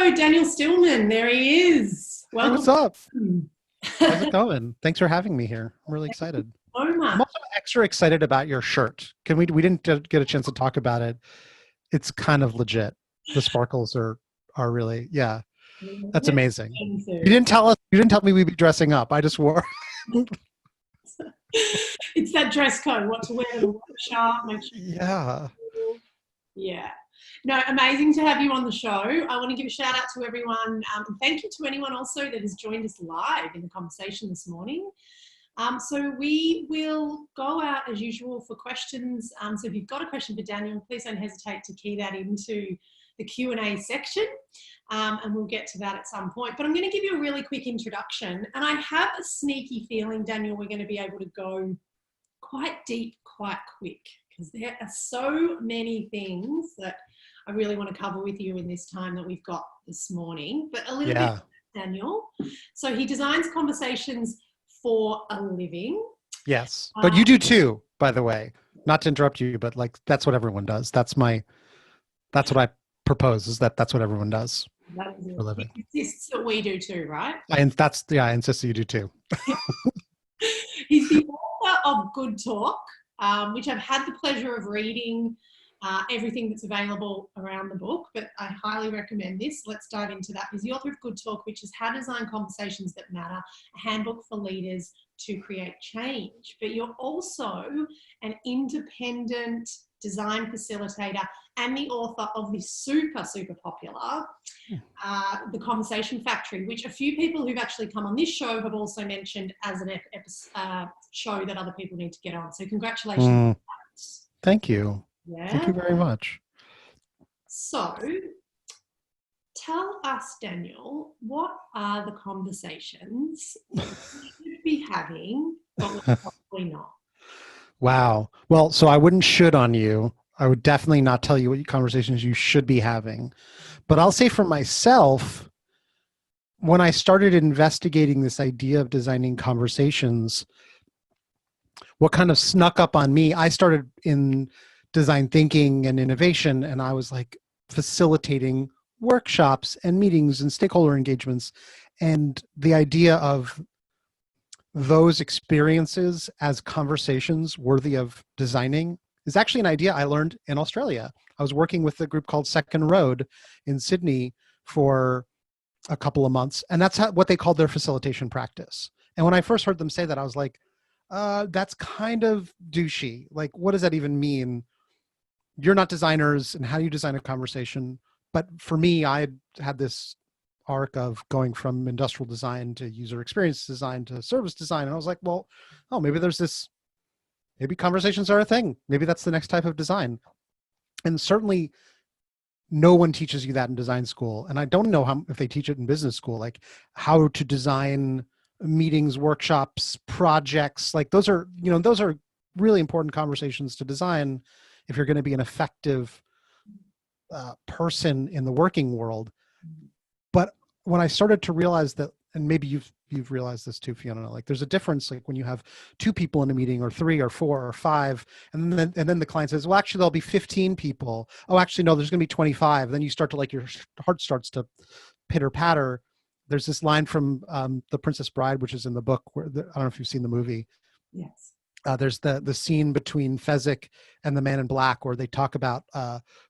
Hello, Daniel Stillman. There he is. Hey, Welcome. what's up? How's it going? Thanks for having me here. I'm really excited. So I'm much. also extra excited about your shirt. We didn't get a chance to talk about it. It's kind of legit. The sparkles are really, yeah, that's amazing. You didn't tell me we'd be dressing up. I just wore. It's that dress code, what to wear to the workshop, make sure. Yeah. Yeah. No, amazing to have you on the show. I want to give a shout out to everyone. And thank you to anyone also that has joined us live in the conversation this morning. So we will go out as usual for questions. So if you've got a question for Daniel, please don't hesitate to key that into the Q&A section, and we'll get to that at some point. But I'm going to give you a really quick introduction, and I have a sneaky feeling, Daniel, we're going to be able to go quite deep, quite quick, because there are so many things that I really want to cover with you in this time that we've got this morning. But a little bit, Yeah. Daniel. So he designs conversations for a living. Yes. But you do too, by the way. Not to interrupt you, but like that's what everyone does. That's what I propose is that's what everyone does That is for a living. it. Insists that we do too, right? I insist that you do too. He's the author of Good Talk, which I've had the pleasure of reading everything that's available around the book, but I highly recommend this. Let's dive into that. He's the author of Good Talk, which is How to Design Conversations That Matter, a handbook for leaders to create change. But you're also an independent design facilitator and the author of the super popular The Conversation Factory, which a few people who've actually come on this show have also mentioned as an show that other people need to get on. So congratulations. Thank you. Yeah. Thank you very much. So, tell us, Daniel, what are the conversations that you should be having, but we're probably not? Wow. Well, so I wouldn't should on you. I would definitely not tell you what conversations you should be having. But I'll say for myself, when I started investigating this idea of designing conversations, what kind of snuck up on me, I started in design thinking and innovation, and I was like facilitating workshops and meetings and stakeholder engagements. And the idea of those experiences as conversations worthy of designing is actually an idea I learned in Australia. I was working with a group called Second Road in Sydney for a couple of months, and that's what they called their facilitation practice. And when I first heard them say that, I was like, that's kind of douchey. Like, what does that even mean? You're not designers, and how do you design a conversation? But for me, I had this arc of going from industrial design to user experience design to service design. And I was like, well, maybe maybe conversations are a thing. Maybe that's the next type of design. And certainly no one teaches you that in design school. And I don't know if they teach it in business school, like how to design meetings, workshops, projects. Like those are really important conversations to design if you're going to be an effective person in the working world. But when I started to realize that, and maybe you've realized this too, Fiona, like there's a difference like when you have two people in a meeting or three or four or five, and then the client says, well, actually there'll be 15 people. Oh, actually, no, there's going to be 25. Then you start to like, your heart starts to pitter patter. There's this line from The Princess Bride, which is in the book where I don't know if you've seen the movie. Yes. There's the scene between Fezzik and the Man in Black where they talk about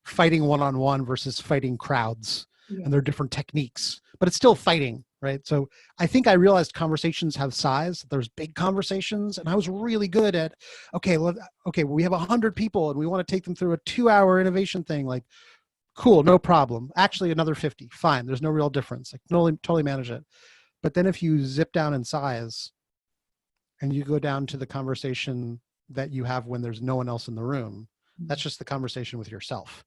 fighting one-on-one versus fighting crowds. Yeah. And there are different techniques, but it's still fighting, right? So I think I realized conversations have size. There's big conversations, and I was really good at, we have 100 people and we want to take them through a 2-hour innovation thing. Like, cool, no problem. Actually, another 50, fine. There's no real difference. Like, totally manage it. But then if you zip down in size and you go down to the conversation that you have when there's no one else in the room, that's just the conversation with yourself.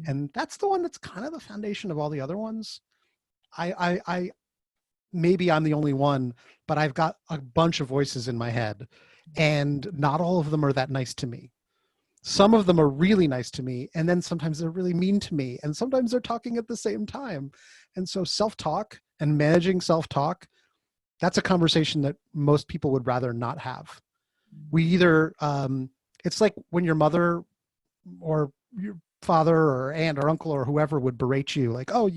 And that's the one that's kind of the foundation of all the other ones. I maybe I'm the only one, but I've got a bunch of voices in my head, and not all of them are that nice to me. Some of them are really nice to me, and then sometimes they're really mean to me, and sometimes they're talking at the same time. And so self-talk and managing self-talk, that's a conversation that most people would rather not have. We either, it's like when your mother or your father or aunt or uncle or whoever would berate you, like, oh,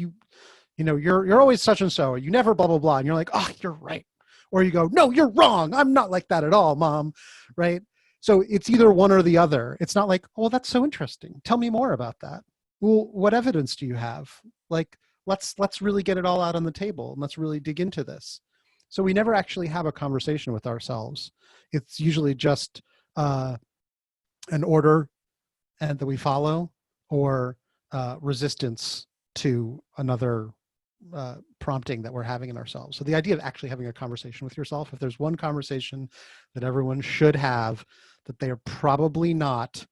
you're always such and so, or you never blah, blah, blah. And you're like, oh, you're right. Or you go, no, you're wrong. I'm not like that at all, mom. Right. So it's either one or the other. It's not like, oh, that's so interesting. Tell me more about that. Well, what evidence do you have? Like, let's really get it all out on the table and let's really dig into this. So we never actually have a conversation with ourselves. It's usually just an order and that we follow, or resistance to another prompting that we're having in ourselves. So the idea of actually having a conversation with yourself, if there's one conversation that everyone should have that they are probably not,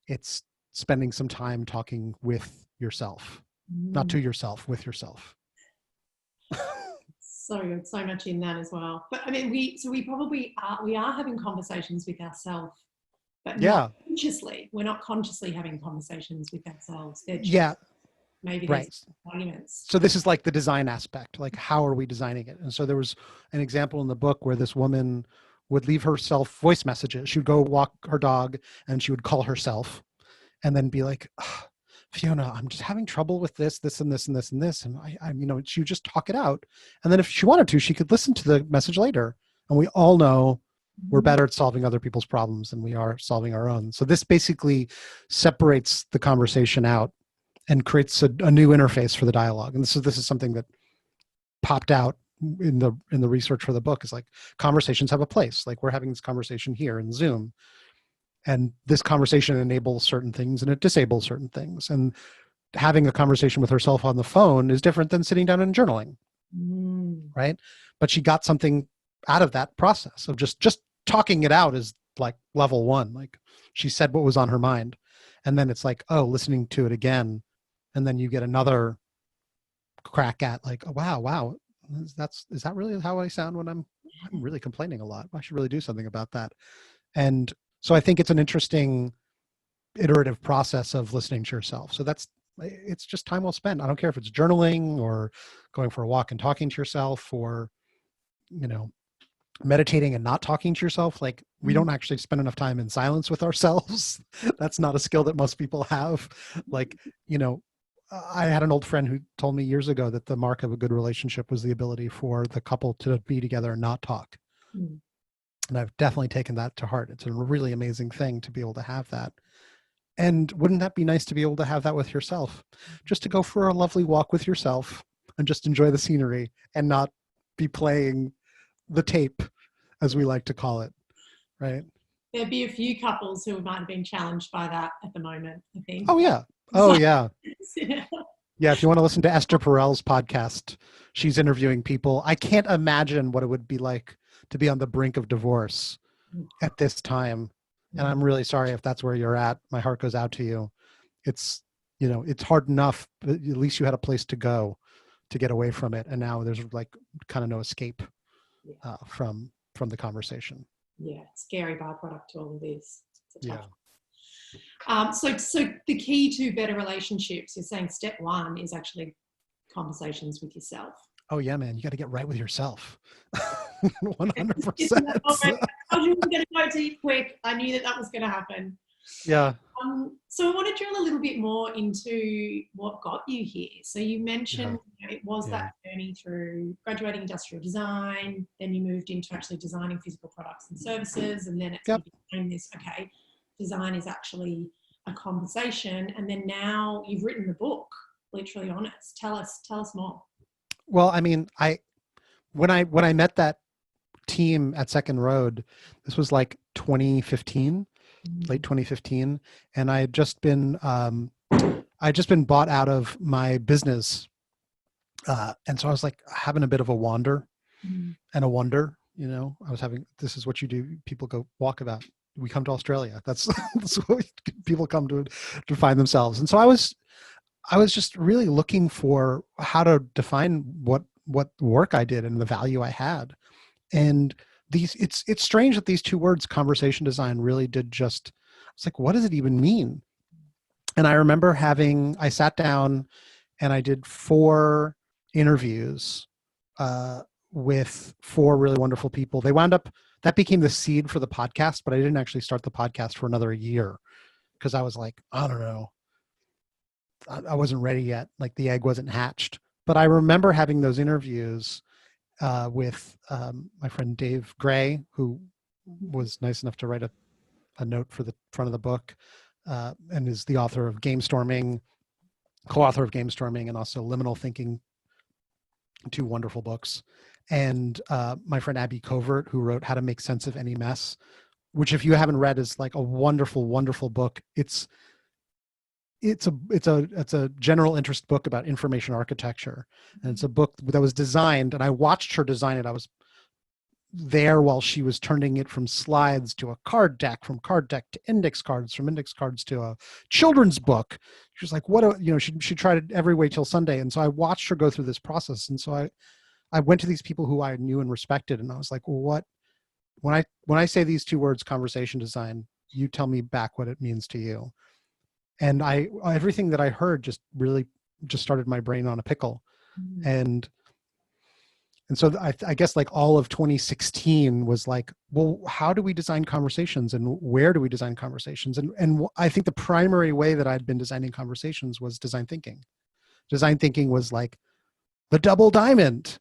it's spending some time talking with yourself, not to yourself, with yourself. So good, so much in that as well. But I mean, we probably are having conversations with ourselves, but not consciously. We're not consciously having conversations with ourselves. They're just, maybe there's arguments. So this is like the design aspect, like how are we designing it? And so there was an example in the book where this woman would leave herself voice messages. She would go walk her dog and she would call herself and then be like, oh, Fiona, I'm just having trouble with this, this, and this, and this, and this. And she would just talk it out. And then if she wanted to, she could listen to the message later. And we all know we're better at solving other people's problems than we are solving our own. So this basically separates the conversation out and creates a new interface for the dialogue. And this is something that popped out in the research for the book, is like, conversations have a place. Like, we're having this conversation here in Zoom, and this conversation enables certain things and it disables certain things. And having a conversation with herself on the phone is different than sitting down and journaling. Right? But she got something out of that process of just talking it out is like level one. Like, she said what was on her mind. And then it's like, oh, listening to it again. And then you get another crack at like, oh, wow. Is that really how I sound when I'm really complaining a lot? I should really do something about that. And so I think it's an interesting iterative process of listening to yourself. So it's just time well spent. I don't care if it's journaling or going for a walk and talking to yourself, or, meditating and not talking to yourself. Like, we don't actually spend enough time in silence with ourselves. That's not a skill that most people have. Like, I had an old friend who told me years ago that the mark of a good relationship was the ability for the couple to be together and not talk. And I've definitely taken that to heart. It's a really amazing thing to be able to have that. And wouldn't that be nice to be able to have that with yourself? Just to go for a lovely walk with yourself and just enjoy the scenery and not be playing the tape, as we like to call it, right? There'd be a few couples who might have been challenged by that at the moment, I think. Oh, yeah. Oh, yeah. Yeah, if you want to listen to Esther Perel's podcast, she's interviewing people. I can't imagine what it would be like to be on the brink of divorce at this time. And I'm really sorry if that's where you're at. My heart goes out to you. It's, it's hard enough, but at least you had a place to go to get away from it. And now there's like kind of no escape from the conversation. Yeah, scary byproduct to all of this. Yeah. So the key to better relationships, you're saying step one is actually conversations with yourself. Oh yeah, man, you got to get right with yourself. 100%. I was going to go deep quick. I knew that was going to happen. Yeah. So I want to drill a little bit more into what got you here. So you mentioned it was that journey through graduating industrial design, then you moved into actually designing physical products and services, and then it became this, okay, design is actually a conversation, and then now you've written the book, Literally Honest. Tell us more. Well, I mean, when I met that team at Second Road, this was like 2015. Late 2015, and I had just been bought out of my business, and so I was like having a bit of a wander and a wonder. I was having, this is what you do. People go walk about. We come to Australia. That's what people come to find themselves. And so I was just really looking for how to define what work I did and the value I had, and it's strange that these two words, conversation design, really did just, I was like, what does it even mean? And I remember I sat down and I did 4 interviews with 4 really wonderful people. That became the seed for the podcast, but I didn't actually start the podcast for another year because I was like, I don't know. I wasn't ready yet. Like, the egg wasn't hatched. But I remember having those interviews with my friend Dave Gray, who was nice enough to write a note for the front of the book, and is the author of Game Storming, co-author of Game Storming, and also Liminal Thinking, two wonderful books. And my friend Abby Covert, who wrote How to Make Sense of Any Mess, which if you haven't read is like a wonderful, wonderful book. It's a general interest book about information architecture. And it's a book that was designed, and I watched her design it. I was there while she was turning it from slides to a card deck, from card deck to index cards, from index cards to a children's book. She was like, she tried it every way till Sunday. And so I watched her go through this process. And so I went to these people who I knew and respected. And I was like, well, when I say these two words, conversation design, you tell me back what it means to you. And everything that I heard just really just started my brain on a pickle. And so I guess like all of 2016 was like, well, how do we design conversations and where do we design conversations? And I think the primary way that I'd been designing conversations was design thinking. Design thinking was like the double diamond,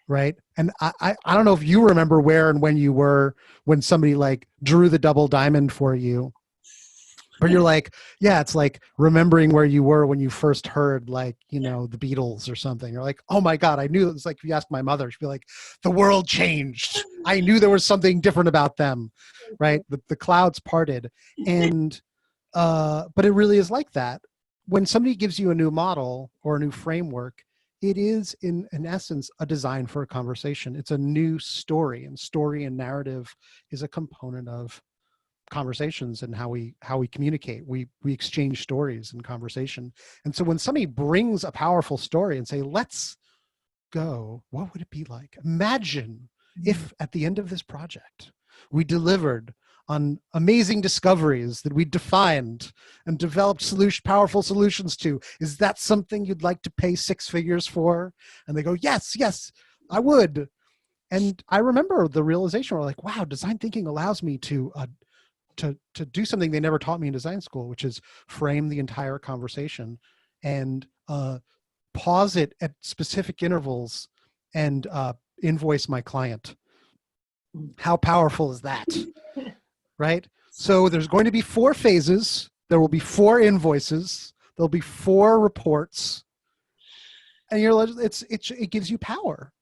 right? And I don't know if you remember where and when you were when somebody like drew the double diamond for you. But you're like, yeah, it's like remembering where you were when you first heard like, the Beatles or something. You're like, oh my God, I knew. It's like if you ask my mother, she'd be like, the world changed. I knew there was something different about them, right? The clouds parted. And, but it really is like that. When somebody gives you a new model or a new framework, it is in essence a design for a conversation. It's a new story, and story and narrative is a component of conversations and how we communicate. We exchange stories in conversation. And so when somebody brings a powerful story and say, let's go, what would it be like? Imagine if at the end of this project, we delivered on amazing discoveries that we defined and developed powerful solutions to. Is that something you'd like to pay 6 figures for? And they go, yes, I would. And I remember the realization, we're like, wow, design thinking allows me to do something they never taught me in design school, which is frame the entire conversation and pause it at specific intervals and invoice my client. How powerful is that? Right? So there's going to be 4 phases. There will be 4 invoices. There'll be 4 reports. And you're like, it gives you power,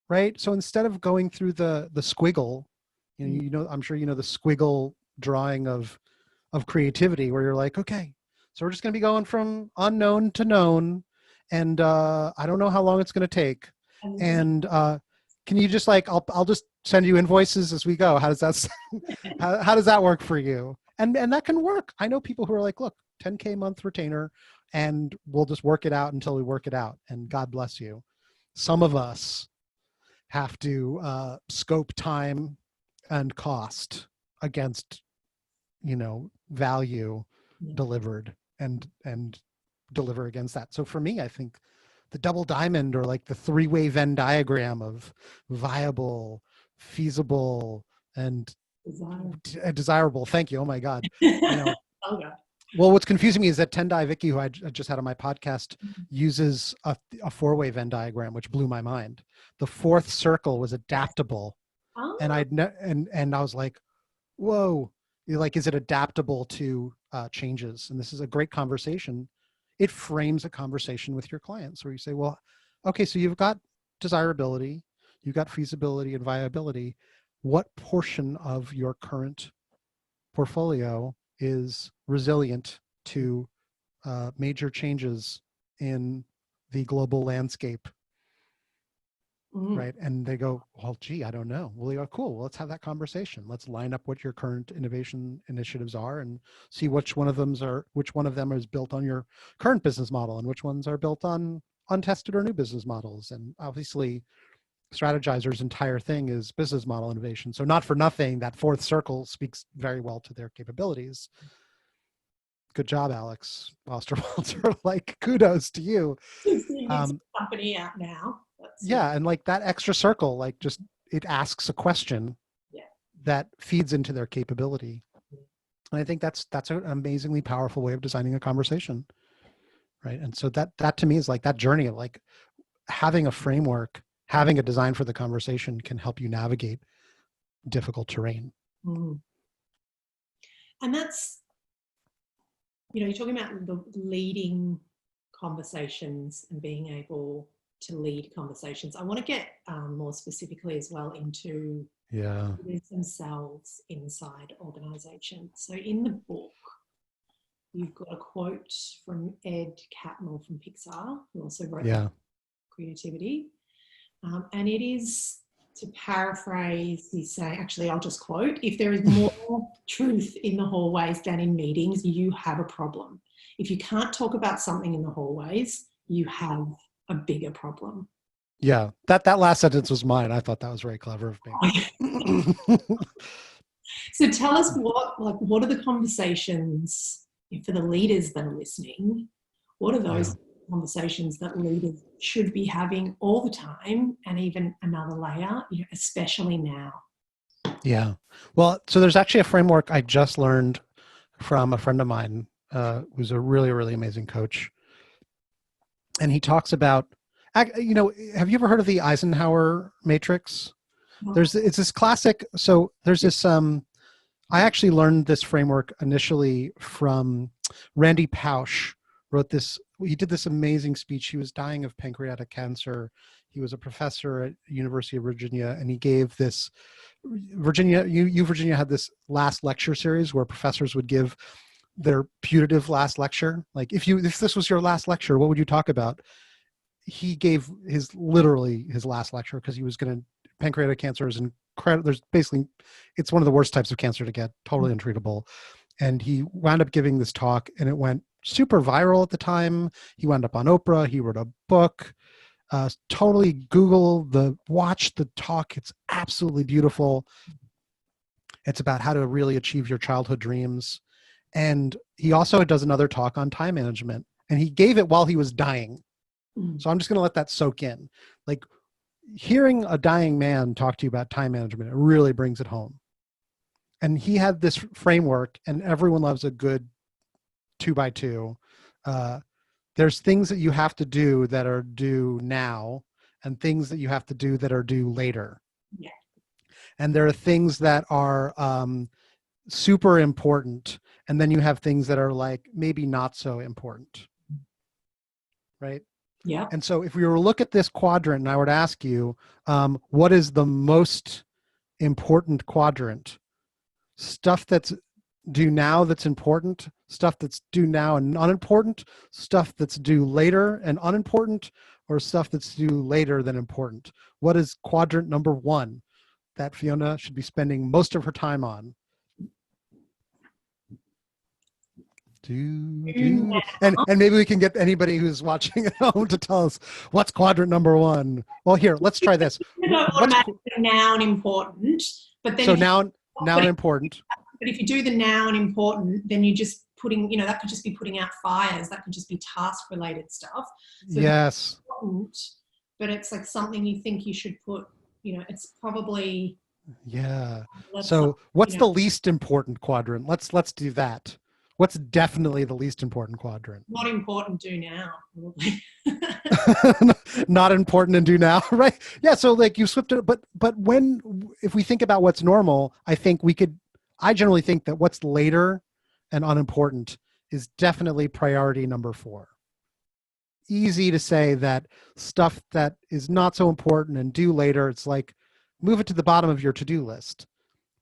right? So instead of going through the squiggle, I'm sure the squiggle drawing of creativity, where you're like, okay, so we're just going to be going from unknown to known, and I don't know how long it's going to take. And can you just like, I'll just send you invoices as we go. How does that sound? how does that work for you? And that can work. I know people who are like, look, 10K month retainer, and we'll just work it out until we work it out. And God bless you. Some of us have to scope time and cost against value delivered and deliver against that. So for me, I think the double diamond, or like the 3-way Venn diagram of viable, feasible, and desirable. Thank you. Oh my God. Oh God. Well, what's confusing me is that Tendai Vicky, who I just had on my podcast, uses a 4-way Venn diagram, which blew my mind. The 4th circle was adaptable. Oh. And I was like, whoa, like, is it adaptable to changes? And this is a great conversation. It frames a conversation with your clients where you say, well, okay, so you've got desirability, you've got feasibility and viability. What portion of your current portfolio is resilient to major changes in the global landscape? Right. And they go, well, gee, I don't know. Well, you go, cool. Well, let's have that conversation. Let's line up what your current innovation initiatives are and see which one of them is built on your current business model and which ones are built on untested or new business models. And obviously, Strategizer's entire thing is business model innovation. So not for nothing, that 4th circle speaks very well to their capabilities. Good job, Alex Osterwalder. Like, kudos to you. Company out now. Yeah, and like that extra circle, like just it asks a question that feeds into their capability. And I think that's an amazingly powerful way of designing a conversation, right? And so that to me is like that journey of like, having a framework, having a design for the conversation can help you navigate difficult terrain. Mm. And that's, you're talking about the leading conversations and being able to lead conversations. I want to get more specifically as well into leaders themselves inside organizations. So in the book, you've got a quote from Ed Catmull from Pixar, who also wrote Creativity. And it is, to paraphrase, he's saying, actually, I'll just quote, if there is more truth in the hallways than in meetings, you have a problem. If you can't talk about something in the hallways, you have a bigger problem. Yeah, that last sentence was mine. I thought that was very clever of me. So tell us what are the conversations for the leaders that are listening? What are those conversations that leaders should be having all the time, and even another layer, especially now? Yeah. Well, so there's actually a framework I just learned from a friend of mine who's a really, really amazing coach. And he talks about, have you ever heard of the Eisenhower matrix? It's this classic. So there's this, I actually learned this framework initially from Randy Pausch. He did this amazing speech. He was dying of pancreatic cancer. He was a professor at University of Virginia, and he gave this, Virginia had this last lecture series where professors would give their putative last lecture. Like, if this was your last lecture, what would you talk about? He gave literally his last lecture, because he was pancreatic cancer is incredible. It's one of the worst types of cancer to get, totally untreatable. And he wound up giving this talk, and it went super viral at the time. He wound up on Oprah. He wrote a book. Totally watch the talk. It's absolutely beautiful. It's about how to really achieve your childhood dreams. And he also does another talk on time management, and he gave it while he was dying. So I'm just going to let that soak in. Like, hearing a dying man talk to you about time management, it really brings it home. And he had this framework, and everyone loves a good 2x2. There's things that you have to do that are due now, and things that you have to do that are due later. Yeah. And there are things that are super important, and then you have things that are like maybe not so important, right? Yeah. And so if we were to look at this quadrant, and I were to ask you, what is the most important quadrant? Stuff that's due now that's important, stuff that's due now and unimportant, stuff that's due later and unimportant, or stuff that's due later than important? What is quadrant number 1 that Fiona should be spending most of her time on? And maybe we can get anybody who's watching at home to tell us what's quadrant number 1. Well, here, let's try this. Now and important, but then so now and important. But if you do the now and important, then you're just putting, that could just be putting out fires. That could just be task related stuff. So yes. But it's like something you think you should put, it's probably. Yeah. So what's the least important quadrant? Let's do that. What's definitely the least important quadrant? Not important, do now, probably. Not important and do now, right? Yeah. So like you slipped it, but if we think about what's normal, I generally think that what's later and unimportant is definitely priority number 4. Easy to say that stuff that is not so important and due later, it's like, move it to the bottom of your to-do list.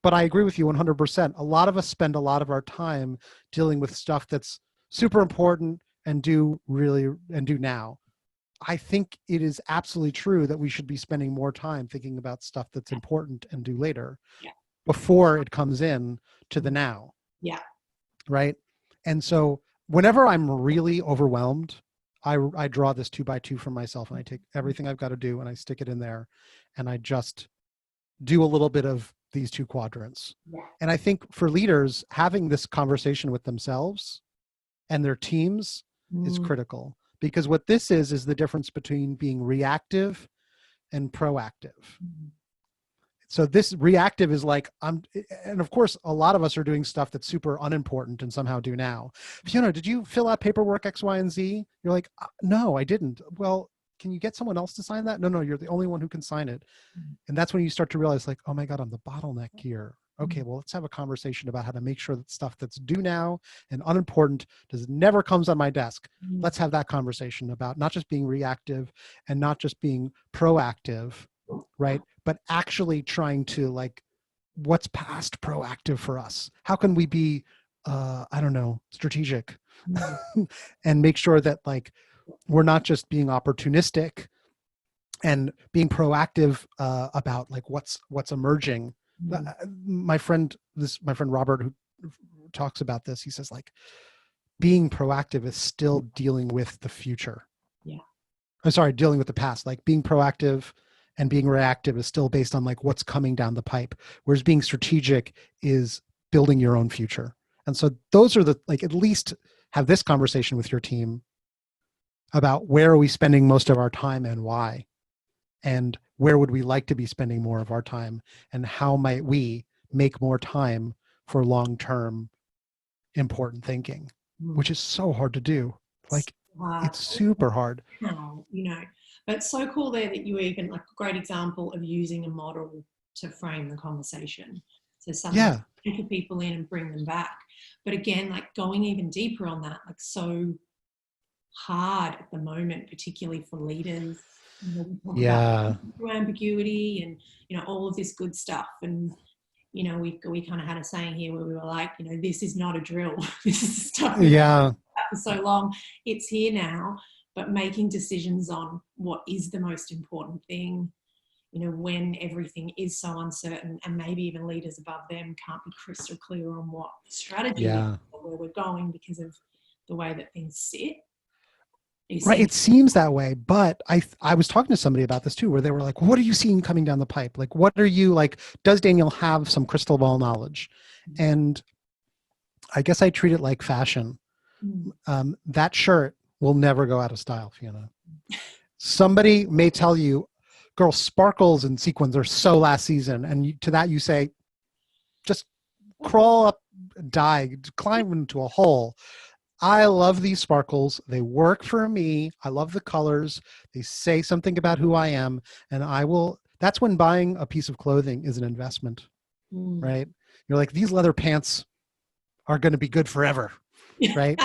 But I agree with you 100%. A lot of us spend a lot of our time dealing with stuff that's super important and due now. I think it is absolutely true that we should be spending more time thinking about stuff that's important and due later before it comes in to the now. Yeah. Right. And so whenever I'm really overwhelmed, I draw this 2x2 for myself, and I take everything I've got to do and I stick it in there, and I just do a little bit of these 2 quadrants. Yeah. And I think for leaders, having this conversation with themselves and their teams is critical, because what this is the difference between being reactive and proactive. So this reactive is like, and of course, a lot of us are doing stuff that's super unimportant and somehow do now. Fiona, did you fill out paperwork X, Y, and Z? You're like, no, I didn't. Well, can you get someone else to sign that? No, you're the only one who can sign it. Mm. And that's when you start to realize like, oh my God, I'm the bottleneck here. Okay, Mm. well, let's have a conversation about how to make sure that stuff that's due now and unimportant never comes on my desk. Mm. Let's have that conversation about not just being reactive and not just being proactive, right? But actually trying to like, what's past proactive for us? How can we be, I don't know, strategic Mm. and make sure that like, we're not just being opportunistic and being proactive about like what's emerging. Mm. My friend Robert, who talks about this, he says like being proactive is still dealing with the future. Yeah. I'm sorry, dealing with the past. Like being proactive and being reactive is still based on like what's coming down the pipe, whereas being strategic is building your own future. And so those are the, like, at least have this conversation with your team about where are we spending most of our time and why, and where would we like to be spending more of our time, and how might we make more time for long-term important thinking, which is so hard to do. Like, it's super hard. How, but it's so cool there that you even, like, a great example of using a model to frame the conversation. So something to anchor people in and bring them back. But again, like going even deeper on that, like so hard at the moment, particularly for leaders. We talk about ambiguity and all of this good stuff. And we kind of had a saying here where we were like, this is not a drill. This is stuff we've done for so long. It's here now, but making decisions on what is the most important thing, when everything is so uncertain, and maybe even leaders above them can't be crystal clear on what the strategy is or where we're going because of the way that things sit. Right. It seems that way, but I was talking to somebody about this too, where they were like, what are you seeing coming down the pipe? Like, what are you like, does Daniel have some crystal ball knowledge? And I guess I treat it like fashion. That shirt will never go out of style, Fiona. Somebody may tell you, girl, sparkles and sequins are so last season. And to that you say, just crawl up, climb into a hole. I love these sparkles. They work for me. I love the colors. They say something about who I am. And that's when buying a piece of clothing is an investment, right? You're like, these leather pants are going to be good forever, right?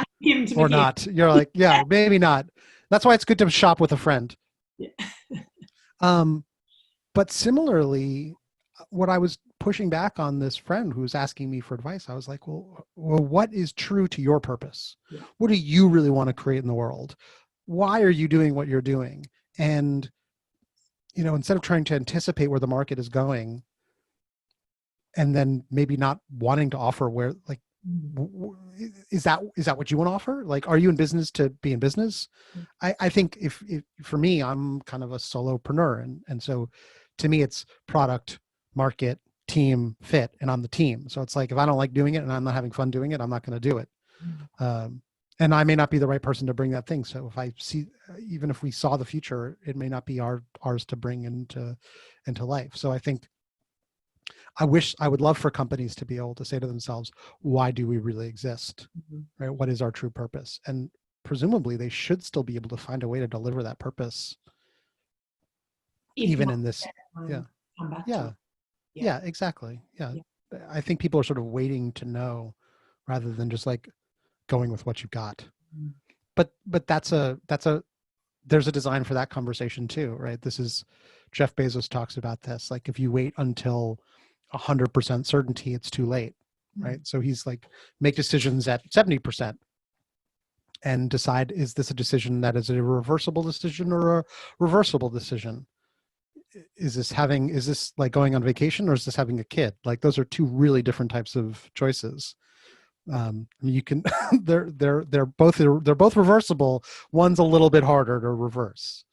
Or not. You're like, yeah, maybe not. That's why it's good to shop with a friend. But similarly, what I was pushing back on this friend who was asking me for advice, I was like, well, what is true to your purpose? What do you really want to create in the world? Why are you doing what you're doing? And, instead of trying to anticipate where the market is going and then maybe not wanting to offer where, like, is that what you want to offer? Like, are you in business to be in business? I think if for me, I'm kind of a solopreneur. And so to me, it's product, market, team, fit, and I'm the team. So it's like, if I don't like doing it and I'm not having fun doing it, I'm not going to do it. And I may not be the right person to bring that thing. So if I see, even if we saw the future, it may not be ours to bring into life. So I think I would love for companies to be able to say to themselves, why do we really exist? Right? What is our true purpose? And presumably they should still be able to find a way to deliver that purpose. Even in this. Yeah, exactly. Yeah. I think people are sort of waiting to know rather than just like going with what you've got. But there's a design for that conversation too, right? Jeff Bezos talks about this. Like, if you wait until 100% certainty, it's too late, right? So he's like, make decisions at 70% and decide, is this a decision that is a reversible decision or a reversible decision? Is this like going on vacation, or is this having a kid? Like, those are two really different types of choices. You can they're both reversible. One's a little bit harder to reverse,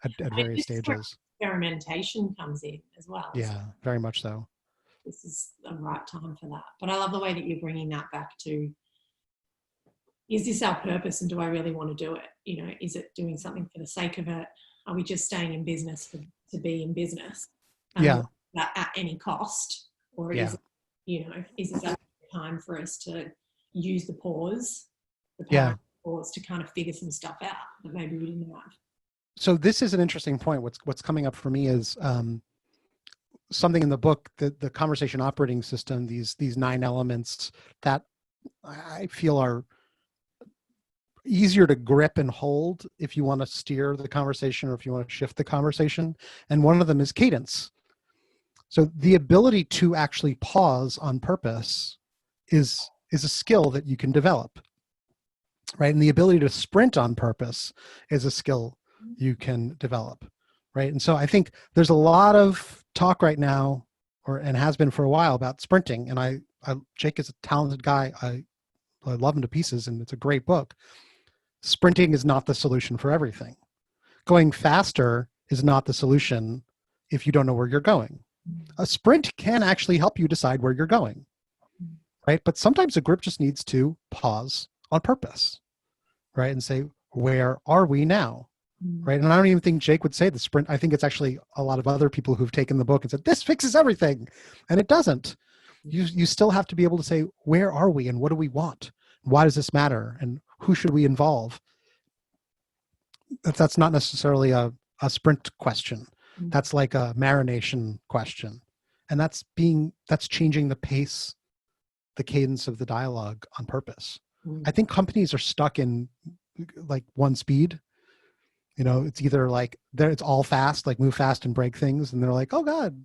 at various stages. Experimentation comes in as well. Yeah, very much so. This is the right time for that. But I love the way that you're bringing that back to, is this our purpose, and do I really want to do it? Is it doing something for the sake of it? Are we just staying in business to be in business? At any cost? Or is it a time for us to use the pause to kind of figure some stuff out that maybe we didn't have? So this is an interesting point. What's coming up for me is something in the book, the conversation operating system, these 9 elements that I feel are easier to grip and hold if you want to steer the conversation or if you want to shift the conversation. And one of them is cadence. So the ability to actually pause on purpose is a skill that you can develop, right? And the ability to sprint on purpose is a skill you can develop, right? And so I think there's a lot of talk right now, and has been for a while, about sprinting. And Jake is a talented guy. I love him to pieces, and it's a great book. Sprinting is not the solution for everything. Going faster is not the solution if you don't know where you're going. A sprint can actually help you decide where you're going, right? But sometimes a group just needs to pause on purpose, right? And say, where are we now? Right. And I don't even think Jake would say the sprint. I think it's actually a lot of other people who've taken the book and said, this fixes everything. And it doesn't. You still have to be able to say, where are we and what do we want? Why does this matter? And who should we involve? That's not necessarily a sprint question. That's like a marination question. And that's changing the pace, the cadence of the dialogue on purpose. I think companies are stuck in like one speed. You know, it's either like it's all fast, like move fast and break things. And they're like, oh God,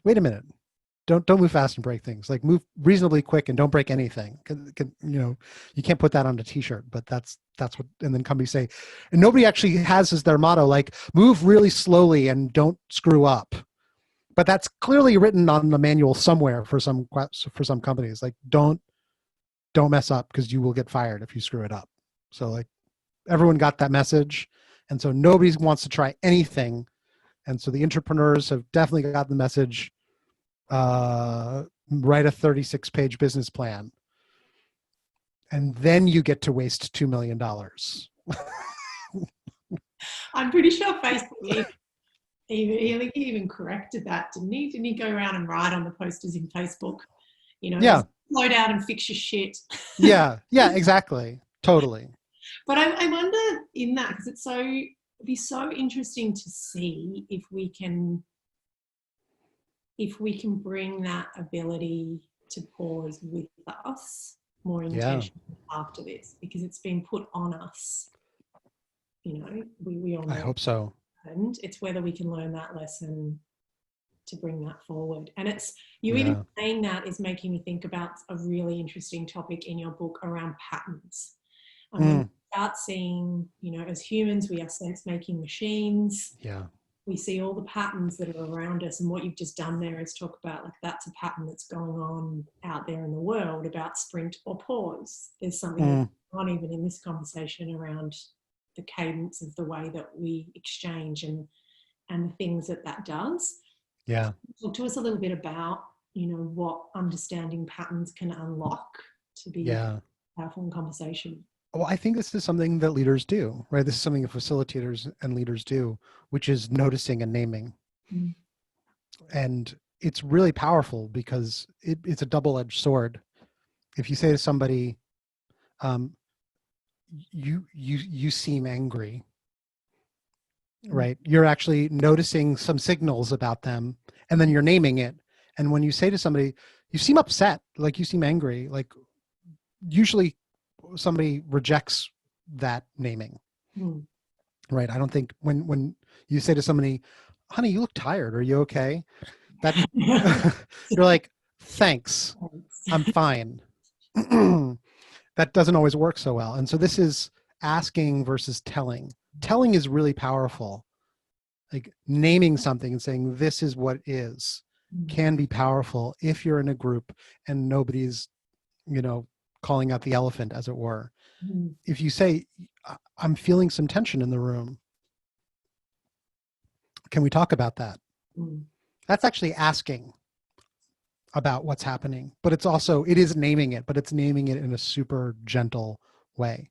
wait a minute. Don't move fast and break things. Like move reasonably quick and don't break anything. You can't put that on a t-shirt, but that's what, and then companies say, and nobody actually has as their motto, like move really slowly and don't screw up. But that's clearly written on the manual somewhere for some companies. Like don't mess up because you will get fired if you screw it up. So like everyone got that message. And so nobody wants to try anything. And so the entrepreneurs have definitely got the message. Write a 36-page business plan. And then you get to waste $2 million. I'm pretty sure Facebook even corrected that, didn't he? Didn't he go around and write on the posters in Facebook, Yeah. slow down and fix your shit. Yeah, exactly. Totally. But I wonder in that, because it'd be so interesting to see if we can bring that ability to pause with us more intentionally after this, because it's been put on us. We all know. I hope so. And it's whether we can learn that lesson to bring that forward. And it's even saying that is making me think about a really interesting topic in your book around patterns. We start seeing, as humans, we are sense-making machines. Yeah. We see all the patterns that are around us, and what you've just done there is talk about, like, that's a pattern that's going on out there in the world about sprint or pause. There's something on even in this conversation around the cadence of the way that we exchange and the things that does. Yeah. Talk to us a little bit about, what understanding patterns can unlock to be powerful in conversation. Well, I think this is something that leaders do, right? This is something that facilitators and leaders do, which is noticing and naming. And it's really powerful because it's a double-edged sword. If you say to somebody, you seem angry, right? You're actually noticing some signals about them, and then you're naming it. And when you say to somebody, you seem upset, like you seem angry, like usually somebody rejects that naming, right? I don't think when you say to somebody, honey, you look tired, are you okay? That you're like, thanks, I'm fine. That doesn't always work so well. And so this is asking versus telling. Telling is really powerful. Like naming something and saying, this is what is, can be powerful if you're in a group and nobody's, calling out the elephant, as it were. If you say, I'm feeling some tension in the room, can we talk about that? That's actually asking about what's happening, but it is naming it, but it's naming it in a super gentle way.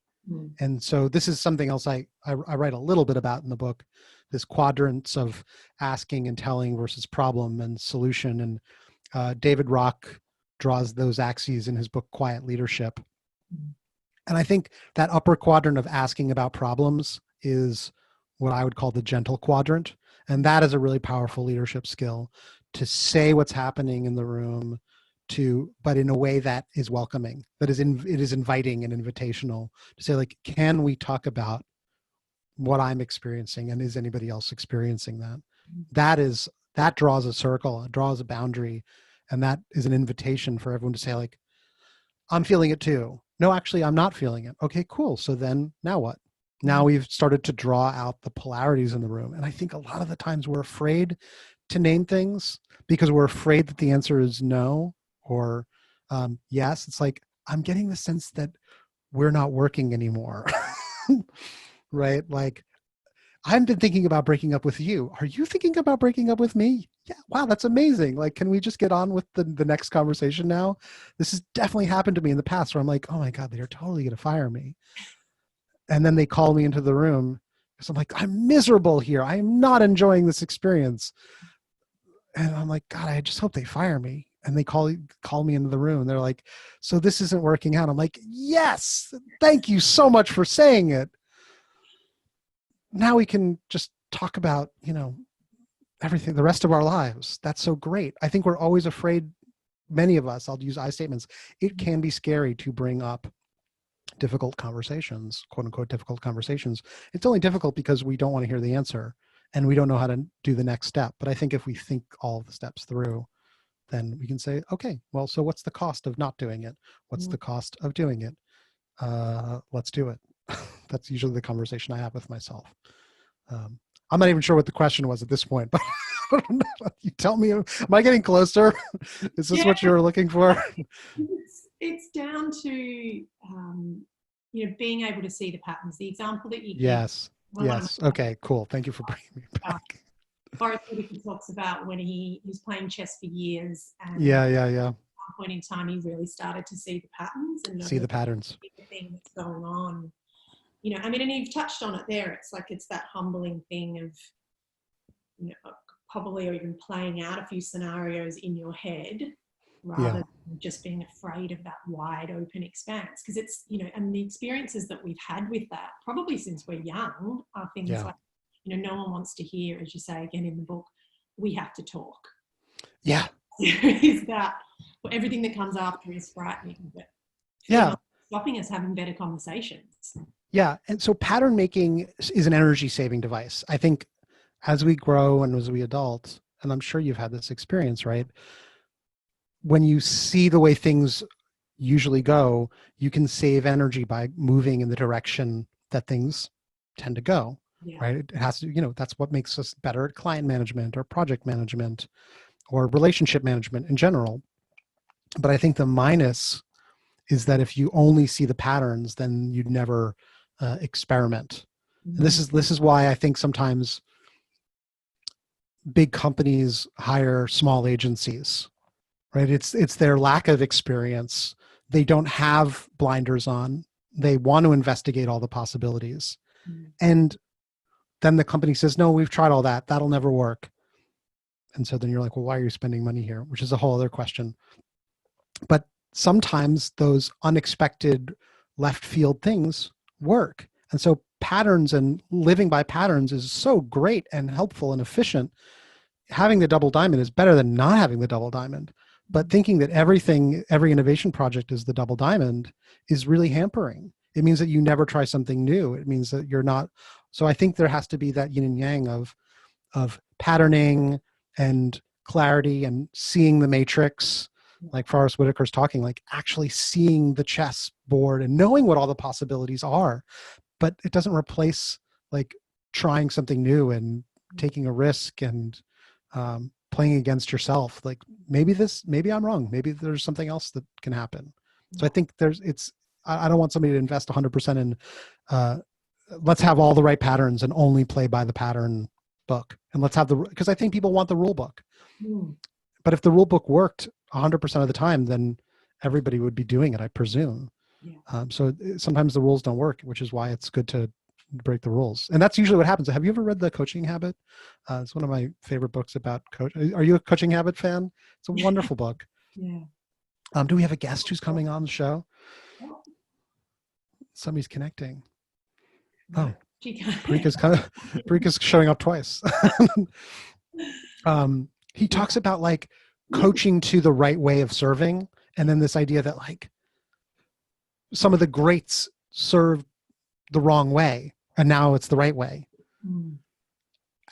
And so this is something else I write a little bit about in the book, this quadrants of asking and telling versus problem and solution. And David Rock draws those axes in his book, Quiet Leadership. And I think that upper quadrant of asking about problems is what I would call the gentle quadrant. And that is a really powerful leadership skill, to say what's happening in the room, but in a way that is welcoming, it is inviting and invitational, to say, like, can we talk about what I'm experiencing, and is anybody else experiencing that? That draws a circle, it draws a boundary, and that is an invitation for everyone to say, like, I'm feeling it too. No, actually, I'm not feeling it. Okay, cool. So then now what? Now we've started to draw out the polarities in the room. And I think a lot of the times we're afraid to name things because we're afraid that the answer is no or yes. It's like, I'm getting the sense that we're not working anymore, right? Like, I've been thinking about breaking up with you. Are you thinking about breaking up with me? Yeah. Wow, that's amazing. Like, can we just get on with the next conversation now? This has definitely happened to me in the past where I'm like, oh my God, they're totally going to fire me. And then they call me into the room because I'm like, I'm miserable here. I'm not enjoying this experience. And I'm like, God, I just hope they fire me. And they call me into the room. And they're like, so this isn't working out. I'm like, yes, thank you so much for saying it. Now we can just talk about, everything, the rest of our lives. That's so great. I think we're always afraid, many of us, I'll use I statements. It can be scary to bring up difficult conversations, quote unquote, difficult conversations. It's only difficult because we don't want to hear the answer and we don't know how to do the next step. But I think if we think all of the steps through, then we can say, okay, well, so what's the cost of not doing it? What's the cost of doing it? Let's do it. That's usually the conversation I have with myself. I'm not even sure what the question was at this point, but you tell me, am I getting closer? Is this what you're looking for? It's down to, being able to see the patterns. The example that you give. Yes. Okay, cool. Thank you for bringing me back. Forrest Whitaker talks about when he was playing chess for years. And yeah. At one point in time, he really started to see the patterns and see the patterns. The thing that's going on. And you've touched on it there. It's like, it's that humbling thing of, probably even playing out a few scenarios in your head rather than just being afraid of that wide open expanse. Because it's, and the experiences that we've had with that, probably since we're young, are things like, no one wants to hear, as you say again in the book, we have to talk. Yeah. Is that everything that comes after is frightening, but not stopping us having better conversations. Yeah. And so pattern making is an energy saving device. I think as we grow and as we adult, and I'm sure you've had this experience, right? When you see the way things usually go, you can save energy by moving in the direction that things tend to go, right? It has to, that's what makes us better at client management or project management or relationship management in general. But I think the minus is that if you only see the patterns, then you'd never experiment. Mm-hmm. This is why I think sometimes big companies hire small agencies, right? It's their lack of experience. They don't have blinders on. They want to investigate all the possibilities. Mm-hmm. And then the company says, no, we've tried all that. That'll never work. And so then you're like, well, why are you spending money here? Which is a whole other question. But sometimes those unexpected left field things work. And so patterns and living by patterns is so great and helpful and efficient. Having the double diamond is better than not having the double diamond. But thinking that every innovation project is the double diamond is really hampering. It means that you never try something new. It means that you're not. So I think there has to be that yin and yang of patterning and clarity and seeing the matrix, like Forrest Whitaker's talking, like actually seeing the chess board and knowing what all the possibilities are. But it doesn't replace like trying something new and taking a risk and playing against yourself. Like maybe I'm wrong. Maybe there's something else that can happen. So I think I don't want somebody to invest 100% in let's have all the right patterns and only play by the pattern book. And let's have because I think people want the rule book. But if the rule book worked 100% of the time, then everybody would be doing it, I presume. Yeah. So sometimes the rules don't work, which is why it's good to break the rules. And that's usually what happens. Have you ever read The Coaching Habit? It's one of my favorite books about coach. Are you a Coaching Habit fan? It's a wonderful book. Yeah. Do we have a guest who's coming on the show? Somebody's connecting. Oh. She can't. Parika's showing up twice. He talks about like coaching to the right way of serving, and then this idea that like some of the greats served the wrong way, and now it's the right way. Mm.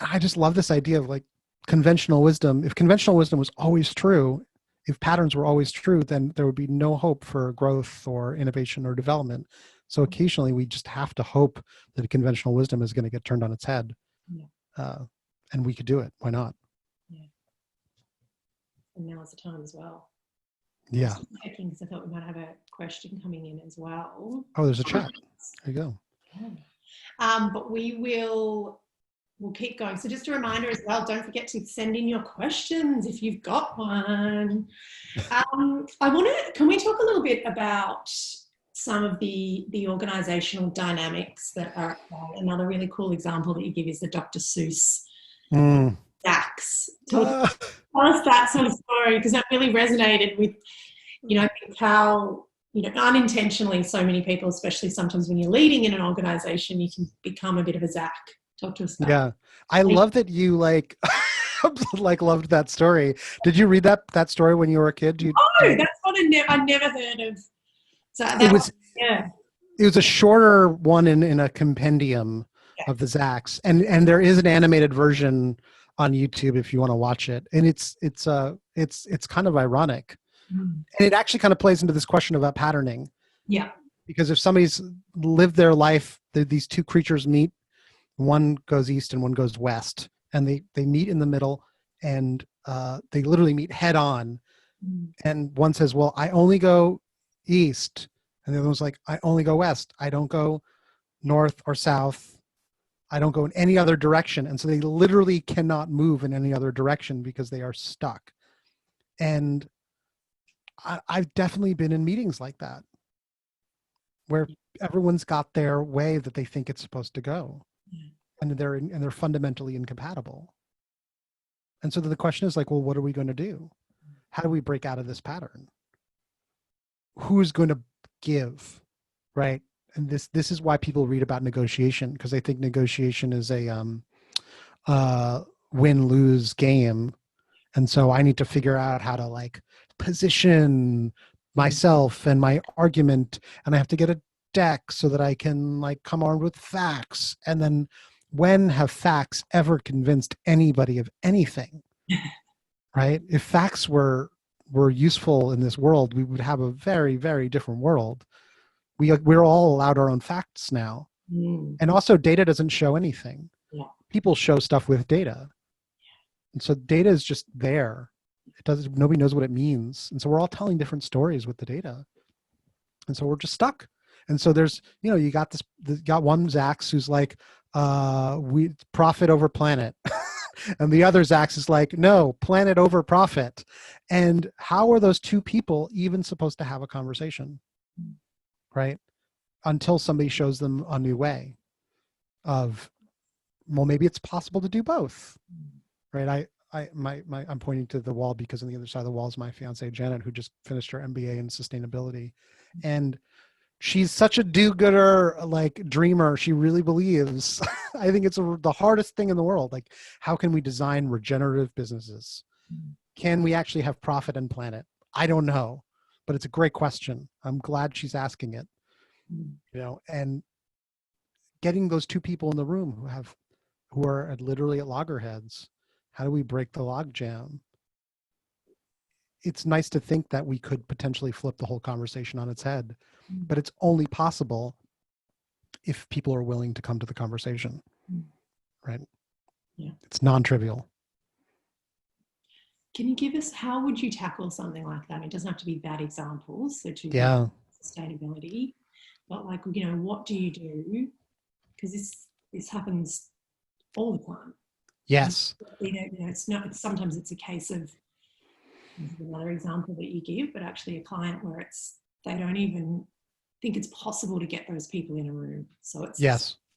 I just love this idea of like conventional wisdom. If conventional wisdom was always true, if patterns were always true, then there would be no hope for growth or innovation or development. So occasionally we just have to hope that conventional wisdom is going to get turned on its head. Yeah. And we could do it. Why not? Yeah. And now is the time as well. Yeah. Checking because I thought we might have a question coming in as well. Oh, there's a chat. There you go. Yeah. But we'll keep going. So just a reminder as well, don't forget to send in your questions if you've got one. Can we talk a little bit about some of the organizational dynamics that are another really cool example that you give is the Dr. Seuss stacks. Tell us that sort of story, because that really resonated with, I think how, unintentionally so many people, especially sometimes when you're leading in an organization, you can become a bit of a Zach. Talk to us about Yeah. I love that you like loved that story. Did you read that story when you were a kid? That's what I never heard of. So it was a shorter one in a compendium of the Zacks, and there is an animated version on YouTube if you want to watch it. And it's kind of ironic. And it actually kind of plays into this question about patterning. Yeah. Because if somebody's lived their life, these two creatures meet, one goes east and one goes west, and they meet in the middle, and they literally meet head on. And one says, well, I only go east. And the other one's like, I only go west. I don't go north or south. I don't go in any other direction. And so they literally cannot move in any other direction because they are stuck. And I've definitely been in meetings like that, where everyone's got their way that they think it's supposed to go, and they're fundamentally incompatible. And so then the question is like, well, what are we going to do? How do we break out of this pattern? Who's going to give, right? And this is why people read about negotiation, because they think negotiation is a win-lose game. And so I need to figure out how to like position myself and my argument, and I have to get a deck so that I can like come armed with facts. And then when have facts ever convinced anybody of anything? Right? If facts were useful in this world, we would have a very, very different world. We're all allowed our own facts now. And also data doesn't show anything. People show stuff with data. And so data is just there. Nobody knows what it means. And so we're all telling different stories with the data. And so we're just stuck. And so there's, you got one Zax who's like, we profit over planet. And the other Zax is like, no, planet over profit. And how are those two people even supposed to have a conversation? Right? Until somebody shows them a new way of, well, maybe it's possible to do both. Right? I'm pointing to the wall because on the other side of the wall is my fiance, Janet, who just finished her MBA in sustainability. And she's such a do-gooder, like dreamer. She really believes, I think it's the hardest thing in the world. Like, how can we design regenerative businesses? Can we actually have profit and planet? I don't know, but it's a great question. I'm glad she's asking it, and getting those two people in the room who are literally at loggerheads. How do we break the log jam? It's nice to think that we could potentially flip the whole conversation on its head, but it's only possible if people are willing to come to the conversation, right? Yeah. It's non-trivial. Can you give us, how would you tackle something like that? It doesn't have to be bad examples, so sustainability, but like, what do you do? Because this happens all the time. Yes. Sometimes it's a case of, another example that you give, but actually a client where they don't even think it's possible to get those people in a room. So it's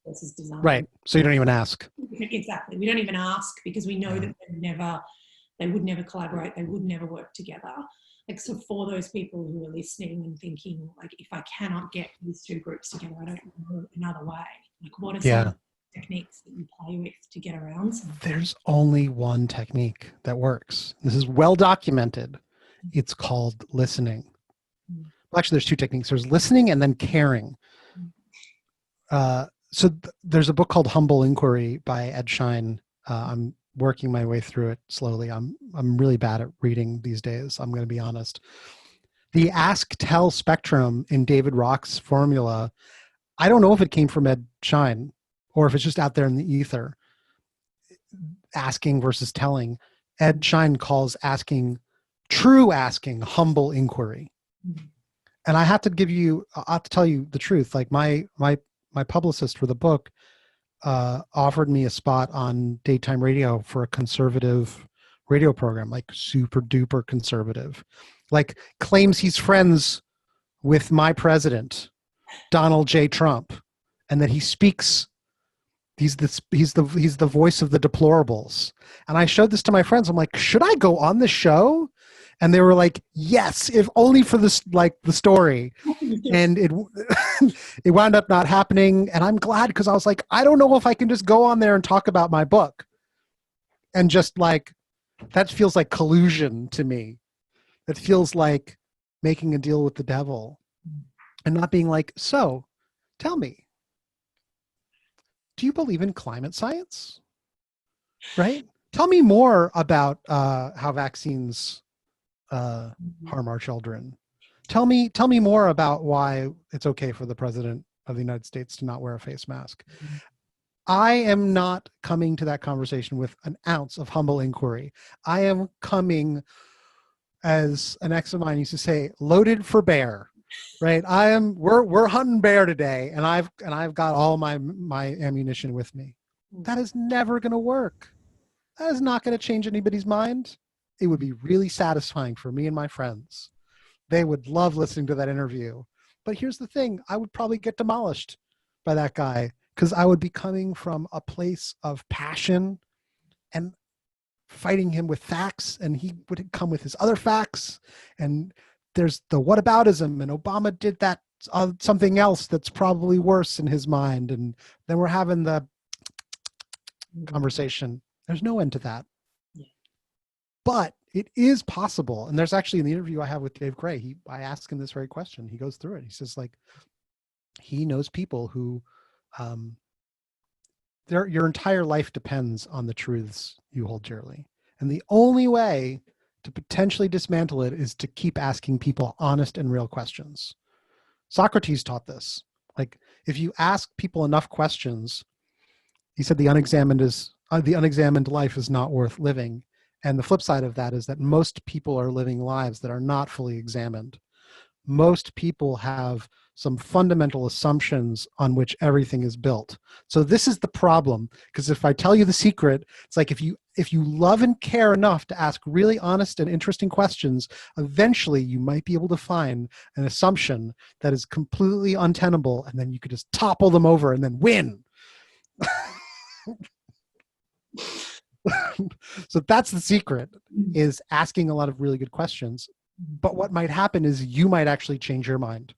versus design. Right. So you don't even ask. Exactly. We don't even ask because we know that they would never collaborate. They would never work together. Like, so for those people who are listening and thinking, like, if I cannot get these two groups together, I don't know another way. Like, what are some techniques that you play with to get around something? There's only one technique that works. This is well documented. It's called listening. Well, actually, there's two techniques. There's listening and then caring. There's a book called Humble Inquiry by Ed Schein. I'm working my way through it slowly. I'm really bad at reading these days. I'm going to be honest. The ask-tell spectrum in David Rock's formula, I don't know if it came from Ed Schein or if it's just out there in the ether. Asking versus telling. Ed Schein calls true asking, humble inquiry. And I have to tell you the truth. Like my publicist for the book offered me a spot on daytime radio for a conservative radio program, like super duper conservative, like claims he's friends with my president, Donald J. Trump, and that he speaks. He's the voice of the deplorables. And I showed this to my friends. I'm like, should I go on the show? And they were like, yes, if only for this, like the story. And it it wound up not happening. And I'm glad, because I was like, I don't know if I can just go on there and talk about my book. And just like, that feels like collusion to me. That feels like making a deal with the devil and not being like, so tell me, do you believe in climate science? Right? Tell me more about how vaccines harm our children. Tell me more about why it's okay for the president of the United States to not wear a face mask. I am not coming to that conversation with an ounce of humble inquiry. I am coming, as an ex of mine used to say, loaded for bear. Right? We're hunting bear today, and I've got all my ammunition with me. That is never going to work. That is not going to change anybody's mind. It would be really satisfying for me and my friends. They would love listening to that interview. But here's the thing, I would probably get demolished by that guy, because I would be coming from a place of passion and fighting him with facts, and he would come with his other facts, and there's the whataboutism, and Obama did that something else that's probably worse in his mind, and then we're having the conversation. There's no end to that. But it is possible. And there's actually, in the interview I have with Dave Gray, I ask him this very question. He goes through it. He says, like, he knows people who your entire life depends on the truths you hold dearly. And the only way to potentially dismantle it is to keep asking people honest and real questions. Socrates taught this. Like, if you ask people enough questions, he said the unexamined life is not worth living. And the flip side of that is that most people are living lives that are not fully examined. Most people have some fundamental assumptions on which everything is built. So this is the problem, because if I tell you the secret, it's like if you love and care enough to ask really honest and interesting questions, eventually you might be able to find an assumption that is completely untenable, and then you could just topple them over and then win. So that's the secret, is asking a lot of really good questions. But what might happen is you might actually change your mind.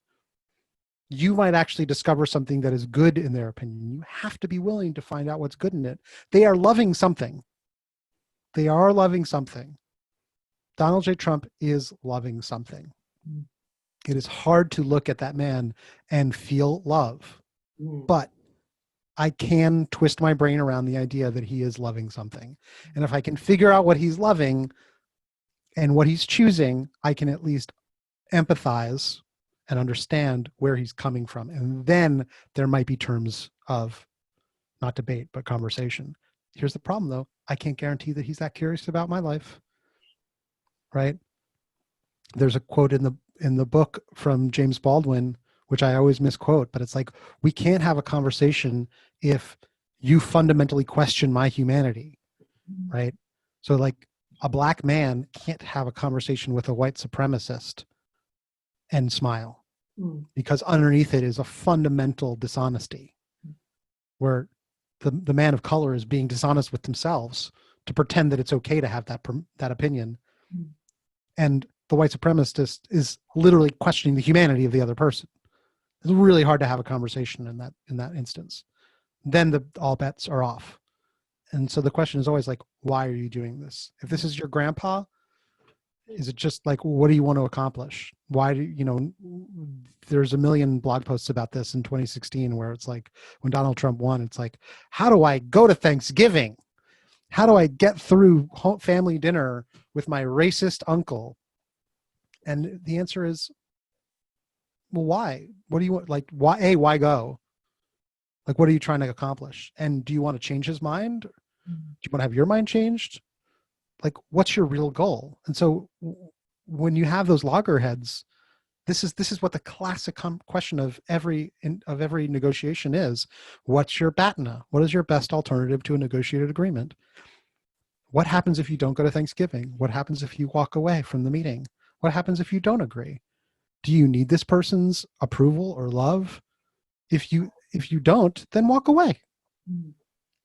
You might actually discover something that is good in their opinion. You have to be willing to find out what's good in it. They are loving something. They are loving something. Donald J. Trump is loving something. It is hard to look at that man and feel love. But I can twist my brain around the idea that he is loving something. And if I can figure out what he's loving and what he's choosing, I can at least empathize and understand where he's coming from. And then there might be terms of not debate, but conversation. Here's the problem, though. I can't guarantee that he's that curious about my life, right? There's a quote in the book from James Baldwin, which I always misquote, but it's like, we can't have a conversation if you fundamentally question my humanity, right? So like, a black man can't have a conversation with a white supremacist and smile, because underneath it is a fundamental dishonesty, where the man of color is being dishonest with themselves to pretend that it's okay to have that opinion. And the white supremacist is literally questioning the humanity of the other person. It's really hard to have a conversation in that instance. Then all bets are off. And so the question is always like, why are you doing this? If this is your grandpa, is it just like, what do you want to accomplish? Why do you know, there's a million blog posts about this in 2016 where it's like, when Donald Trump won, it's like, how do I go to Thanksgiving? How do I get through family dinner with my racist uncle? And the answer is, well, why? What do you want? Like, why go? Like, what are you trying to accomplish? And do you want to change his mind? Do you want to have your mind changed? Like, what's your real goal? And so when you have those loggerheads, this is what the classic question of every negotiation is. What's your BATNA? What is your best alternative to a negotiated agreement? What happens if you don't go to Thanksgiving? What happens if you walk away from the meeting? What happens if you don't agree? Do you need this person's approval or love? If you don't, then walk away.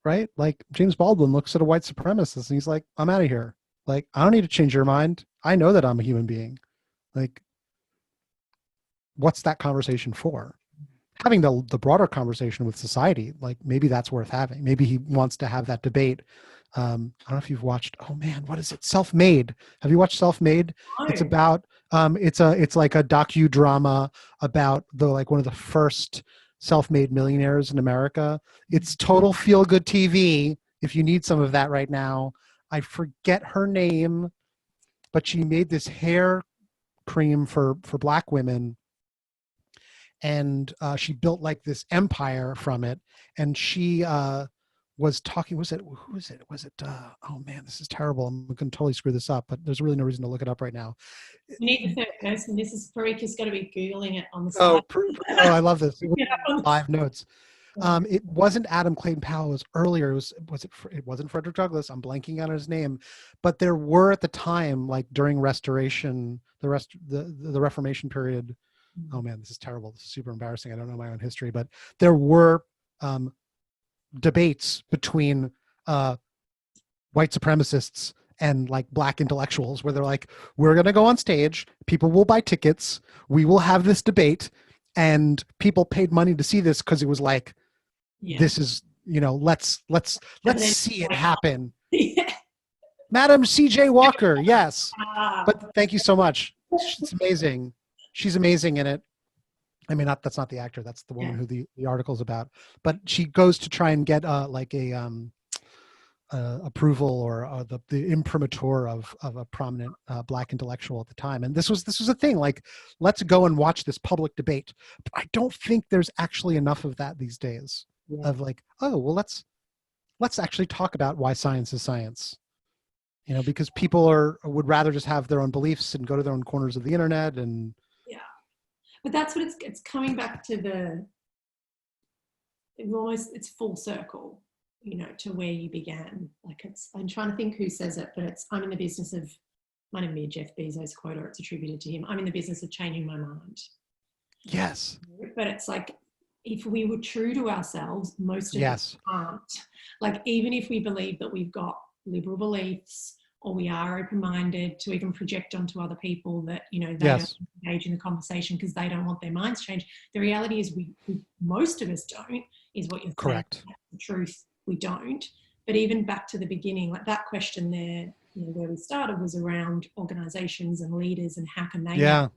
Right? Like James Baldwin looks at a white supremacist and he's like, I'm out of here. Like, I don't need to change your mind. I know that I'm a human being. Like, what's that conversation for? Having the broader conversation with society, like maybe that's worth having. Maybe he wants to have that debate. I don't know if you've watched, oh man, what is it? Self-Made. Have you watched Self-Made? No. It's about, it's like a docudrama about one of the first self-made millionaires in America. It's total feel-good TV. If you need some of that right now, I forget her name, but she made this hair cream for Black women. And she built like this empire from it. And she was talking, who is it? Oh man, this is terrible. I'm going to totally screw this up, but there's really no reason to look it up right now. You need the third person. This is Parika's got to be Googling it on the side. Oh, I love this. Live notes. It wasn't Adam Clayton Powell. It was earlier. It wasn't Frederick Douglass. I'm blanking on his name, but there were at the time, like during Restoration, the Reformation period. Oh man, this is terrible. This is super embarrassing. I don't know my own history, but there were debates between white supremacists and like Black intellectuals where they're like, we're going to go on stage. People will buy tickets. We will have this debate. And people paid money to see this because it was like, this is, let's see it happen. Madam C.J. Walker. Yes. But thank you so much. It's amazing. She's amazing in it. I mean, that's not the actor. That's the woman who the article's about. But she goes to try and get approval or the imprimatur of a prominent Black intellectual at the time. And this was a thing. Like, let's go and watch this public debate. But I don't think there's actually enough of that these days. Of like, oh well, let's actually talk about why science is science. Because people would rather just have their own beliefs and go to their own corners of the internet and. But that's what it's coming back to it's full circle, to where you began. Like I'm trying to think who says it, but I'm in the business of, might even be a Jeff Bezos quote or it's attributed to him. I'm in the business of changing my mind. Yes. But it's like, if we were true to ourselves, most of us aren't. Like, even if we believe that we've got liberal beliefs, or we are open-minded to even project onto other people that, they don't engage in the conversation because they don't want their minds changed. The reality is we most of us don't, is what you're correct. Saying. That's the truth, we don't. But even back to the beginning, like that question there, where we started was around organizations and leaders and how can they go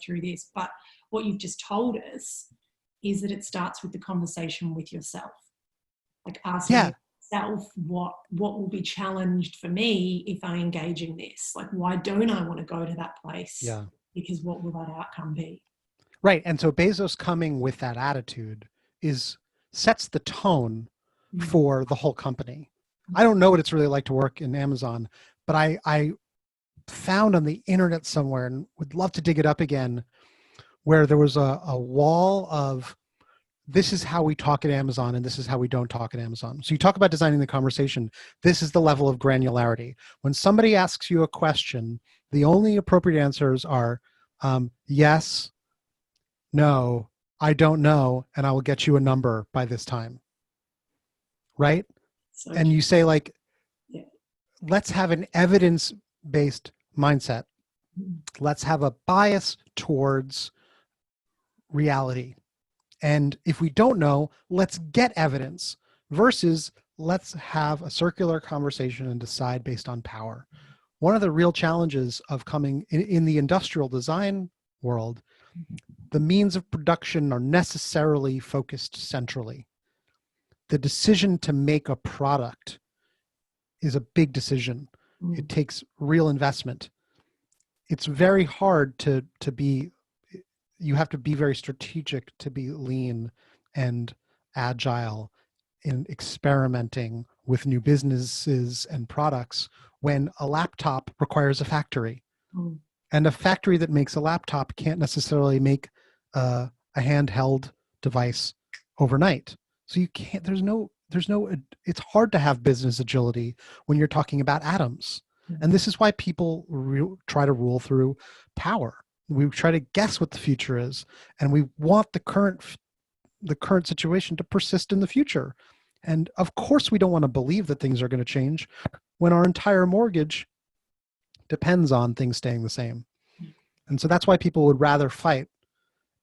through this. But what you've just told us is that it starts with the conversation with yourself. Like asking yourself, what will be challenged for me if I engage in this? Like, why don't I want to go to that place? Yeah. Because what will that outcome be? Right. And so Bezos coming with that attitude sets the tone for the whole company. I don't know what it's really like to work in Amazon, but I found on the internet somewhere, and would love to dig it up again, where there was a wall of, this is how we talk at Amazon and this is how we don't talk at Amazon. So you talk about designing the conversation. This is the level of granularity. When somebody asks you a question, the only appropriate answers are yes, no, I don't know, and I will get you a number by this time. Right? And you say, like, let's have an evidence-based mindset. Let's have a bias towards reality. And if we don't know, let's get evidence versus let's have a circular conversation and decide based on power. One of the real challenges of coming in the industrial design world, the means of production are necessarily focused centrally. The decision to make a product is a big decision. It takes real investment. It's very hard to be, you have to be very strategic to be lean and agile in experimenting with new businesses and products when a laptop requires a factory. And a factory that makes a laptop can't necessarily make a handheld device overnight. So you can't, it's hard to have business agility when you're talking about atoms. And this is why people try to rule through power. We try to guess what the future is, and we want the current situation to persist in the future. And of course, we don't want to believe that things are going to change when our entire mortgage depends on things staying the same. And so that's why people would rather fight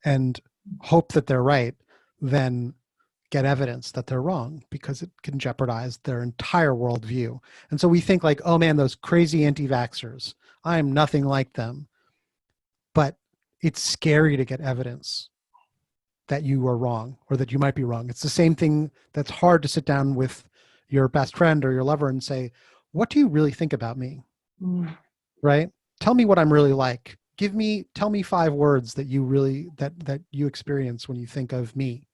and hope that they're right than get evidence that they're wrong, because it can jeopardize their entire worldview. And so we think like, oh man, those crazy anti-vaxxers, I'm nothing like them. But it's scary to get evidence that you are wrong or that you might be wrong. It's the same thing that's hard to sit down with your best friend or your lover and say, what do you really think about me? Right? Tell me what I'm really like. Tell me 5 words that you really, that you experience when you think of me.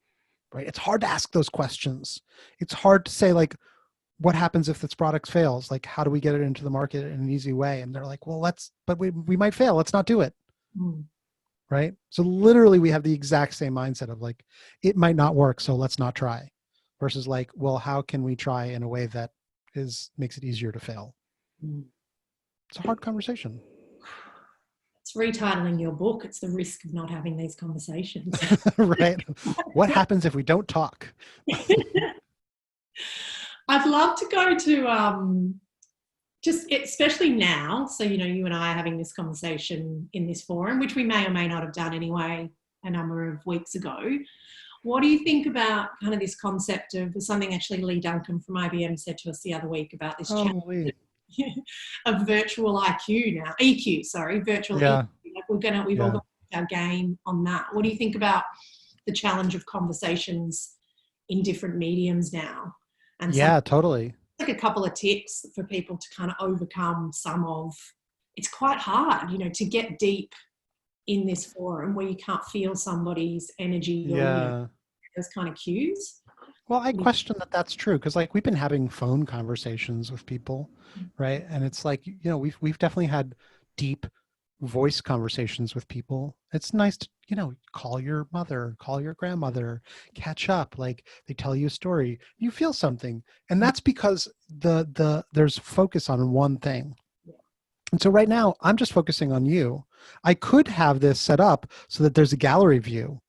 Right? It's hard to ask those questions. It's hard to say like, what happens if this product fails? Like, how do we get it into the market in an easy way? And they're like, well, but we might fail. Let's not do it. Right? So literally we have the exact same mindset of like, it might not work, so let's not try, versus like, well, how can we try in a way that makes it easier to fail? It's a hard conversation. It's retitling your book. It's the risk of not having these conversations. Right? What happens if we don't talk? I'd love to go to just especially now. So, you and I are having this conversation in this forum, which we may or may not have done anyway a number of weeks ago. What do you think about kind of this concept of something actually Lee Duncan from IBM said to us the other week about this challenge of virtual IQ now, EQ, sorry, virtual EQ. Like we've all got our game on that. What do you think about the challenge of conversations in different mediums now? And totally. Like a couple of tips for people to kind of overcome it's quite hard, to get deep in this forum where you can't feel somebody's energy or those kind of cues. Well, I question that that's true, because like we've been having phone conversations with people, right? And it's like, we've definitely had deep voice conversations with people. It's nice to, call your mother, call your grandmother, catch up, like they tell you a story, you feel something. And that's because there's focus on one thing. And so right now I'm just focusing on you. I could have this set up so that there's a gallery view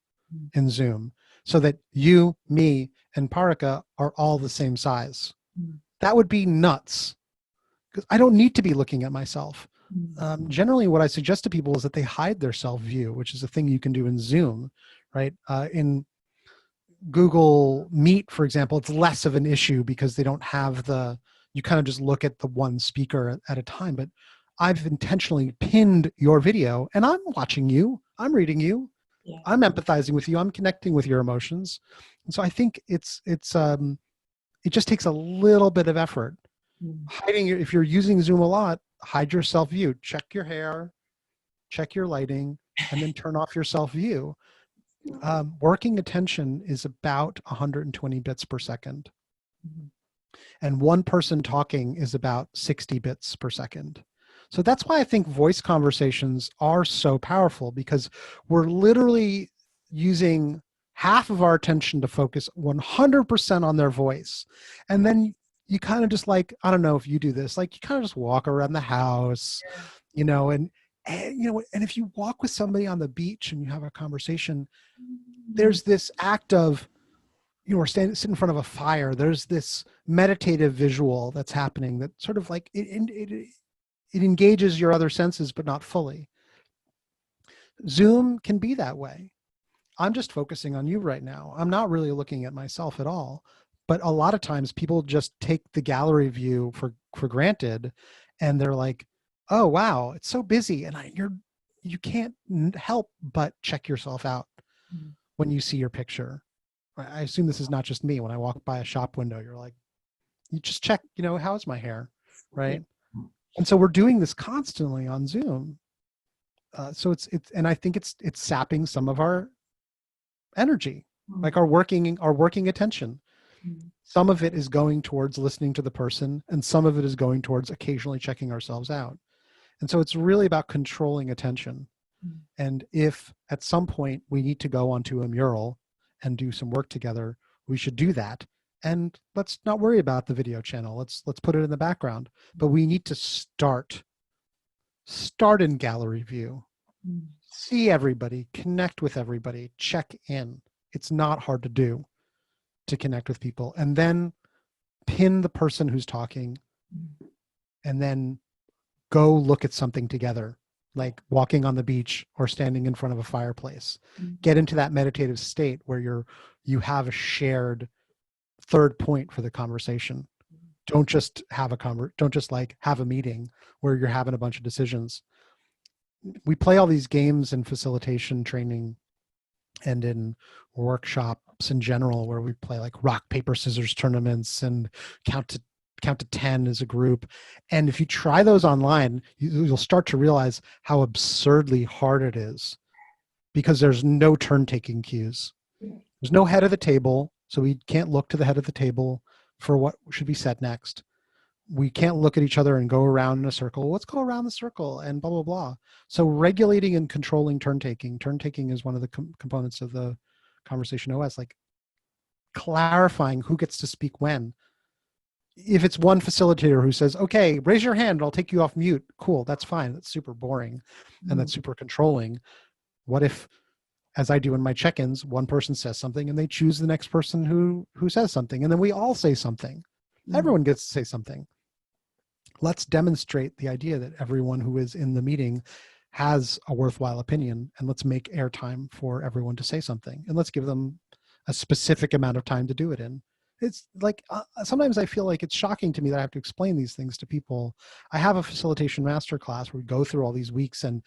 in Zoom, so that you, me, and Parika are all the same size. That would be nuts, because I don't need to be looking at myself. Generally, what I suggest to people is that they hide their self view, which is a thing you can do in Zoom, right? In Google Meet, for example, it's less of an issue because they don't have you kind of just look at the one speaker at a time. But I've intentionally pinned your video and I'm watching you, I'm reading you, I'm empathizing with you, I'm connecting with your emotions. And so I think it just takes a little bit of effort. Hiding if you're using Zoom a lot, hide your self view, check your hair, check your lighting, and then turn off your self view. Working attention is about 120 bits per second. And one person talking is about 60 bits per second. So that's why I think voice conversations are so powerful, because we're literally using half of our attention to focus 100% on their voice. And then you kind of just like, I don't know if you do this, like you kind of just walk around the house, and if you walk with somebody on the beach and you have a conversation, there's this act of, or sit in front of a fire, there's this meditative visual that's happening that sort of like, it it engages your other senses, but not fully. Zoom can be that way. I'm just focusing on you right now. I'm not really looking at myself at all. But a lot of times people just take the gallery view for granted, and they're like, "Oh wow, it's so busy," and you can't help but check yourself out when you see your picture. I assume this is not just me. When I walk by a shop window, you're like, you just check, how's my hair, right? And so we're doing this constantly on Zoom. So it's and I think it's sapping some of our energy, like our working attention. Some of it is going towards listening to the person, and some of it is going towards occasionally checking ourselves out. And so it's really about controlling attention. And if at some point we need to go onto a mural and do some work together, we should do that. And let's not worry about the video channel. Let's put it in the background. But we need to start in gallery view. See everybody, connect with everybody, check in. It's not hard to do, to connect with people. And then pin the person who's talking, and then go look at something together, like walking on the beach or standing in front of a fireplace. Get into that meditative state where you have a shared third point for the conversation. Don't just have a meeting where you're having a bunch of decisions. We play all these games in facilitation training and in workshops in general, where we play like rock, paper, scissors tournaments and count to 10 as a group. And if you try those online, you'll start to realize how absurdly hard it is, because there's no turn-taking cues. There's no head of the table, so we can't look to the head of the table for what should be said next. We can't look at each other and go around in a circle. Let's go around the circle and blah, blah, blah. So regulating and controlling turn-taking. Turn-taking is one of the components of the conversation OS, like clarifying who gets to speak when. If it's one facilitator who says, okay, raise your hand, I'll take you off mute. Cool, that's fine. That's super boring and that's super controlling. What if, as I do in my check-ins, one person says something and they choose the next person who says something, and then we all say something. Everyone gets to say something. Let's demonstrate the idea that everyone who is in the meeting has a worthwhile opinion, and let's make airtime for everyone to say something, and let's give them a specific amount of time to do it in. It's like, sometimes I feel like it's shocking to me that I have to explain these things to people. I have a facilitation masterclass where we go through all these weeks, and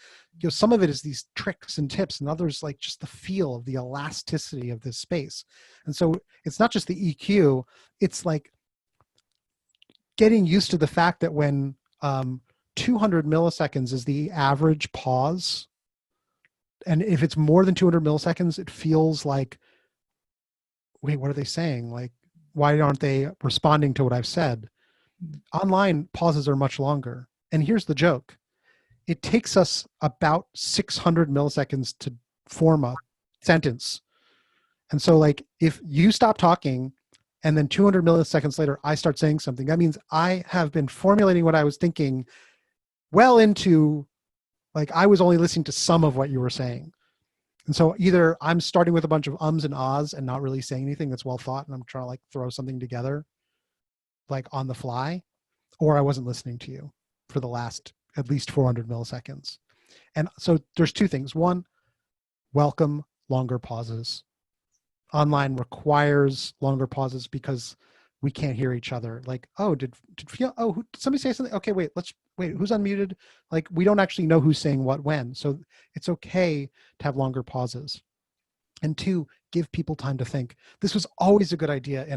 some of it is these tricks and tips, and others like just the feel of the elasticity of this space. And so it's not just the EQ, it's like getting used to the fact that when 200 milliseconds is the average pause, and if it's more than 200 milliseconds, it feels like, wait, what are they saying? Like, why aren't they responding to what I've said? Online pauses are much longer. And here's the joke. It takes us about 600 milliseconds to form a sentence. And so like, if you stop talking and then 200 milliseconds later, I start saying something, that means I have been formulating what I was thinking well into, like, I was only listening to some of what you were saying. And so either I'm starting with a bunch of ums and ahs and not really saying anything that's well thought, and I'm trying to like throw something together like on the fly, or I wasn't listening to you for the last at least 400 milliseconds. And so there's two things. One, welcome longer pauses. Online requires longer pauses because we can't hear each other. Like, oh, did somebody say something? Okay, wait, who's unmuted? Like, we don't actually know who's saying what when. So it's okay to have longer pauses. And two, give people time to think. This was always a good idea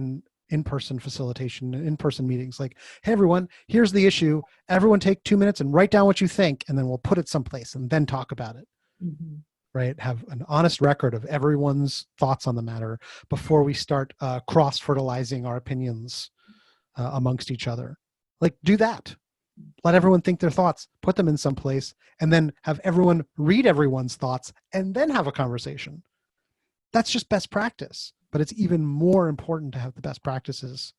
in-person facilitation, in-person meetings. Like, hey, everyone, here's the issue. Everyone take 2 minutes and write down what you think, and then we'll put it someplace and then talk about it. Right? Have an honest record of everyone's thoughts on the matter before we start cross-fertilizing our opinions amongst each other. Like, do that. Let everyone think their thoughts, put them in some place, and then have everyone read everyone's thoughts and then have a conversation. That's just best practice. But it's even more important to have the best practices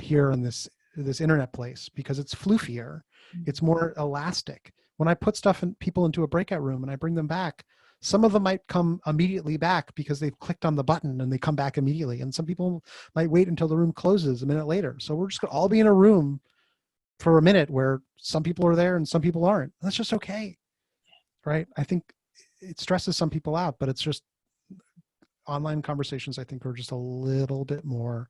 here in this internet place, because it's floofier. It's more elastic. When I put people into a breakout room and I bring them back, some of them might come immediately back because they've clicked on the button and they come back immediately. And some people might wait until the room closes a minute later. So we're just going to all be in a room for a minute where some people are there and some people aren't. That's just okay, right? I think it stresses some people out, but it's just online conversations, I think, are just a little bit more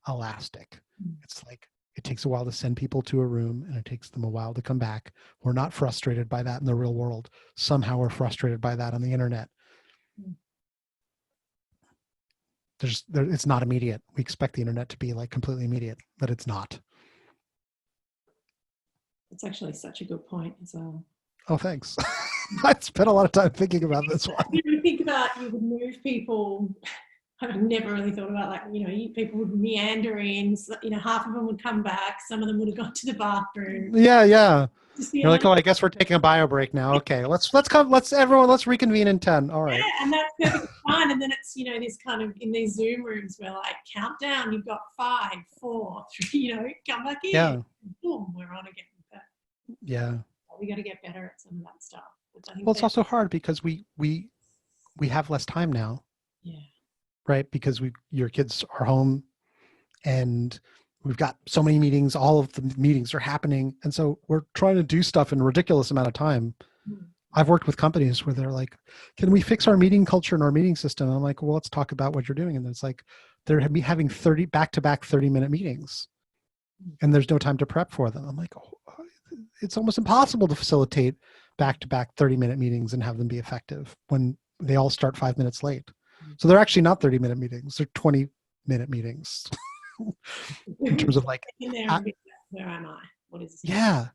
elastic. It's like it takes a while to send people to a room and it takes them a while to come back. We're not frustrated by that in the real world. Somehow we're frustrated by that on the internet. It's not immediate. We expect the internet to be like completely immediate, but it's not. It's actually such a good point as well. Oh, thanks. I spent a lot of time thinking about this one. You think about you would move people. I've never really thought about, like, people would meander in, half of them would come back, some of them would have gone to the bathroom. Yeah. You're like, oh, I guess we're taking a bio break now. Okay, let's reconvene in 10. All right. Yeah, and that's perfectly fine. And then it's, this kind of, in these Zoom rooms where, like, countdown, you've got 5, 4, 3, come back in. Yeah. Boom, we're on again. But yeah. We got to get better at some of that stuff. Well, it's also hard because we have less time now. Yeah. Right? Because your kids are home and we've got so many meetings, all of the meetings are happening. And so we're trying to do stuff in a ridiculous amount of time. I've worked with companies where they're like, can we fix our meeting culture and our meeting system? And I'm like, well, let's talk about what you're doing. And it's like, they're having 30 back-to-back 30-minute meetings and there's no time to prep for them. I'm like, oh, it's almost impossible to facilitate back-to-back 30-minute meetings and have them be effective when they all start 5 minutes late. So they're actually not 30-minute meetings. They're 20-minute meetings in terms of like, where am I? What is this? Yeah.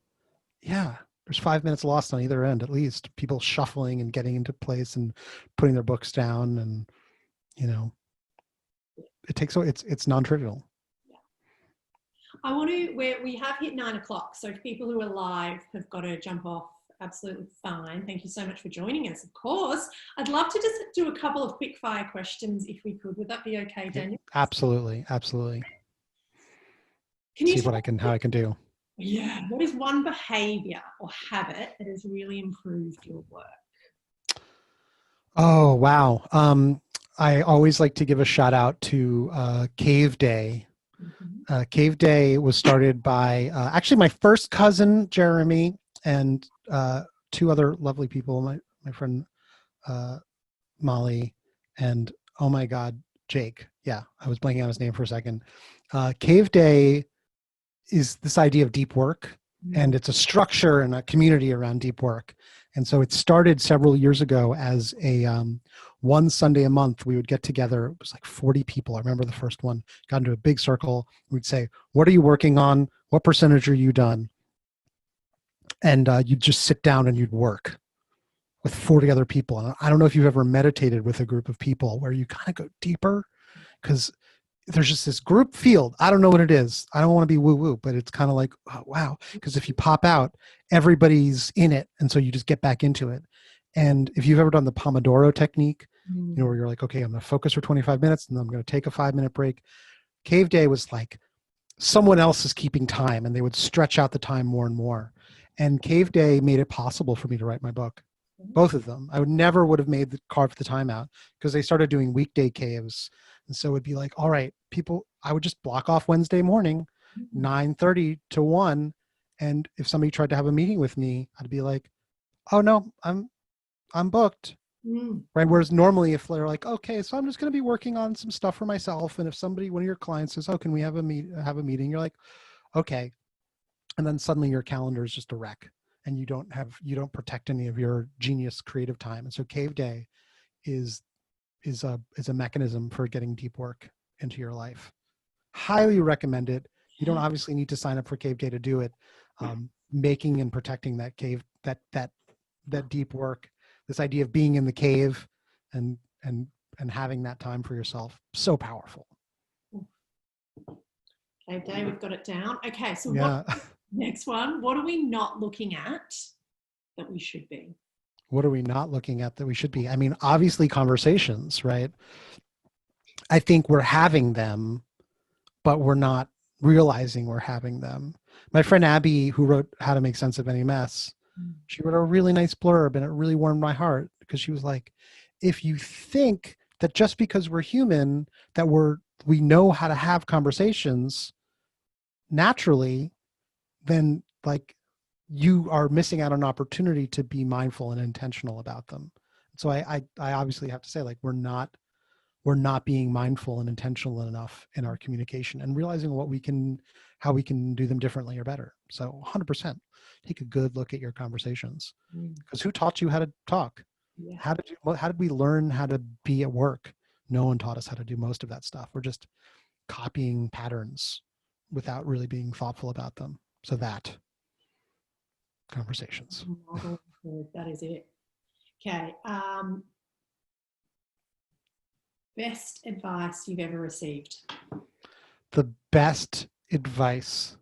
There's 5 minutes lost on either end, at least. People shuffling and getting into place and putting their books down. And, it's non-trivial. Yeah. We have hit 9 o'clock. So if people who are live have got to jump off, absolutely fine. Thank you so much for joining us. Of course, I'd love to just do a couple of quick fire questions if we could. Would that be okay, Daniel? Absolutely. Can you see how I can do? Yeah. What is one behavior or habit that has really improved your work? Oh, wow. I always like to give a shout out to Cave Day. Cave Day was started by actually my first cousin, Jeremy, and 2 other lovely people, my friend Molly, and oh my God, Jake. Yeah, I was blanking on his name for a second. Cave Day is this idea of deep work, and it's a structure and a community around deep work. And so it started several years ago as a one Sunday a month, we would get together. It was like 40 people. I remember the first one, got into a big circle. We'd say, what are you working on? What percentage are you done? And you'd just sit down and you'd work with 40 other people. And I don't know if you've ever meditated with a group of people where you kind of go deeper, because there's just this group field. I don't know what it is. I don't want to be woo-woo, but it's kind of like, oh, wow. Because if you pop out, everybody's in it. And so you just get back into it. And if you've ever done the Pomodoro technique, where you're like, okay, I'm going to focus for 25 minutes and then I'm going to take a 5-minute break. Cave Day was like someone else is keeping time, and they would stretch out the time more and more. And Cave Day made it possible for me to write my book. Both of them. I would have carved the time out, because they started doing weekday caves. And so it'd be like, all right, people, I would just block off Wednesday morning, 9:30 to 1. And if somebody tried to have a meeting with me, I'd be like, oh no, I'm booked. Right. Whereas normally if they're like, okay, so I'm just going to be working on some stuff for myself. And if one of your clients says, oh, can we have a meeting? You're like, okay. And then suddenly your calendar is just a wreck, and you don't protect any of your genius creative time. And so Cave Day is a mechanism for getting deep work into your life. Highly recommend it. You don't obviously need to sign up for Cave Day to do it. Making and protecting that cave, that deep work, this idea of being in the cave and having that time for yourself, so powerful. Okay, Dave, we've got it down. Okay, so yeah. Next one. What are we not looking at that we should be? What are we not looking at that we should be? I mean, obviously conversations, right? I think we're having them, but we're not realizing we're having them. My friend Abby, who wrote How to Make Sense of Any Mess, she wrote a really nice blurb, and it really warmed my heart, because she was like, if you think that just because we're human, that we know how to have conversations naturally, then like you are missing out on an opportunity to be mindful and intentional about them. So I obviously have to say, like, we're not being mindful and intentional enough in our communication and realizing how we can do them differently or better. So 100% take a good look at your conversations, because who taught you how to talk? Yeah. How did we learn how to be at work? No one taught us how to do most of that stuff. We're just copying patterns without really being thoughtful about them. So that conversations. That is it. Okay. Best advice you've ever received? The best advice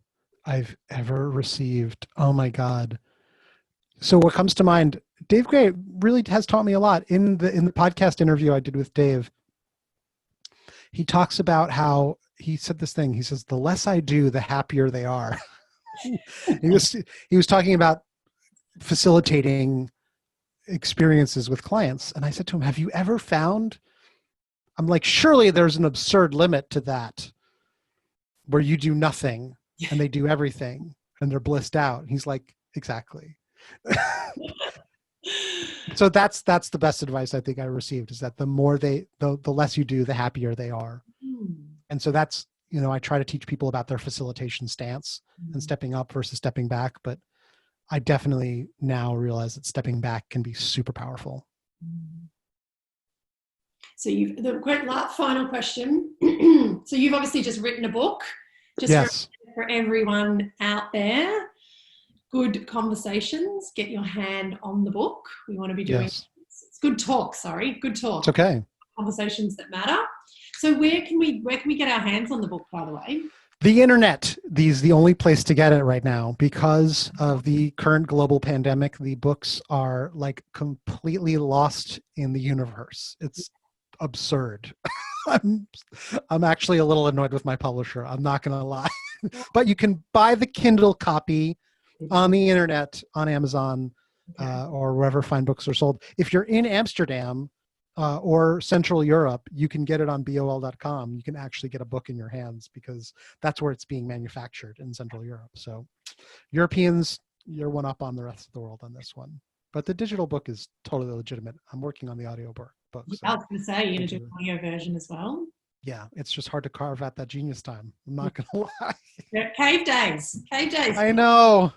I've ever received. Oh my God. So what comes to mind, Dave Gray really has taught me a lot. In the podcast interview I did with Dave, he talks about how he said this thing. He says, the less I do, the happier they are. he was talking about facilitating experiences with clients. And I said to him, have you ever found, I'm like, surely there's an absurd limit to that, where you do nothing and they do everything and they're blissed out. And he's like, exactly. So that's the best advice I think I received, is that the less you do, the happier they are. And so that's, I try to teach people about their facilitation stance and stepping up versus stepping back. But I definitely now realize that stepping back can be super powerful. So the final question. So you've obviously just written a book, just yes. for everyone out there. Good conversations. Get your hand on the book. We want to be doing yes. It's good talk. Sorry, good talk. It's okay. Conversations that matter. So where can we get our hands on the book, by the way? The internet is the only place to get it right now because of the current global pandemic. The books are like completely lost in the universe. It's absurd. I'm actually a little annoyed with my publisher. I'm not going to lie. But you can buy the Kindle copy on the internet, on Amazon, or wherever fine books are sold. If you're in Amsterdam or Central Europe, you can get it on bol.com. You can actually get a book in your hands because that's where it's being manufactured, in Central Europe. So Europeans, you're one up on the rest of the world on this one. But the digital book is totally legitimate. I'm working on the audio book. So I was going to say, you're going to do an audio version as well? Yeah, it's just hard to carve out that genius time. I'm not going to lie. Yeah, cave days. I know.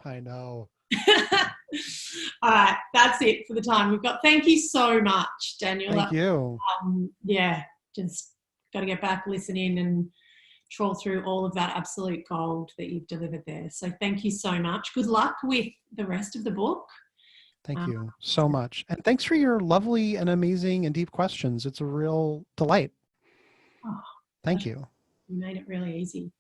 All right, that's it for the time we've got. Thank you so much, Daniel. Thank you. Yeah, just got to get back, listen in, and trawl through all of that absolute gold that you've delivered there. So thank you so much. Good luck with the rest of the book. Thank you so much. And thanks for your lovely and amazing and deep questions. It's a real delight. Oh, thank you. You made it really easy.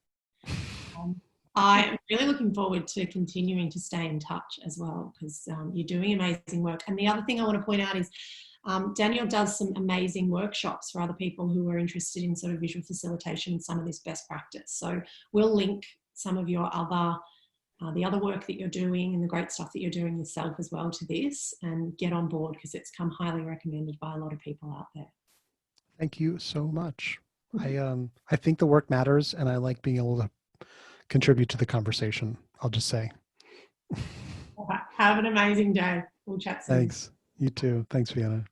I am really looking forward to continuing to stay in touch as well, because you're doing amazing work. And the other thing I want to point out is Daniel does some amazing workshops for other people who are interested in sort of visual facilitation and some of this best practice. So we'll link some of your the other work that you're doing and the great stuff that you're doing yourself as well to this, and get on board because it's come highly recommended by a lot of people out there. Thank you so much. I think the work matters, and I like being able to contribute to the conversation. I'll just say. Have an amazing day. We'll chat soon. Thanks. You too. Thanks, Vienna.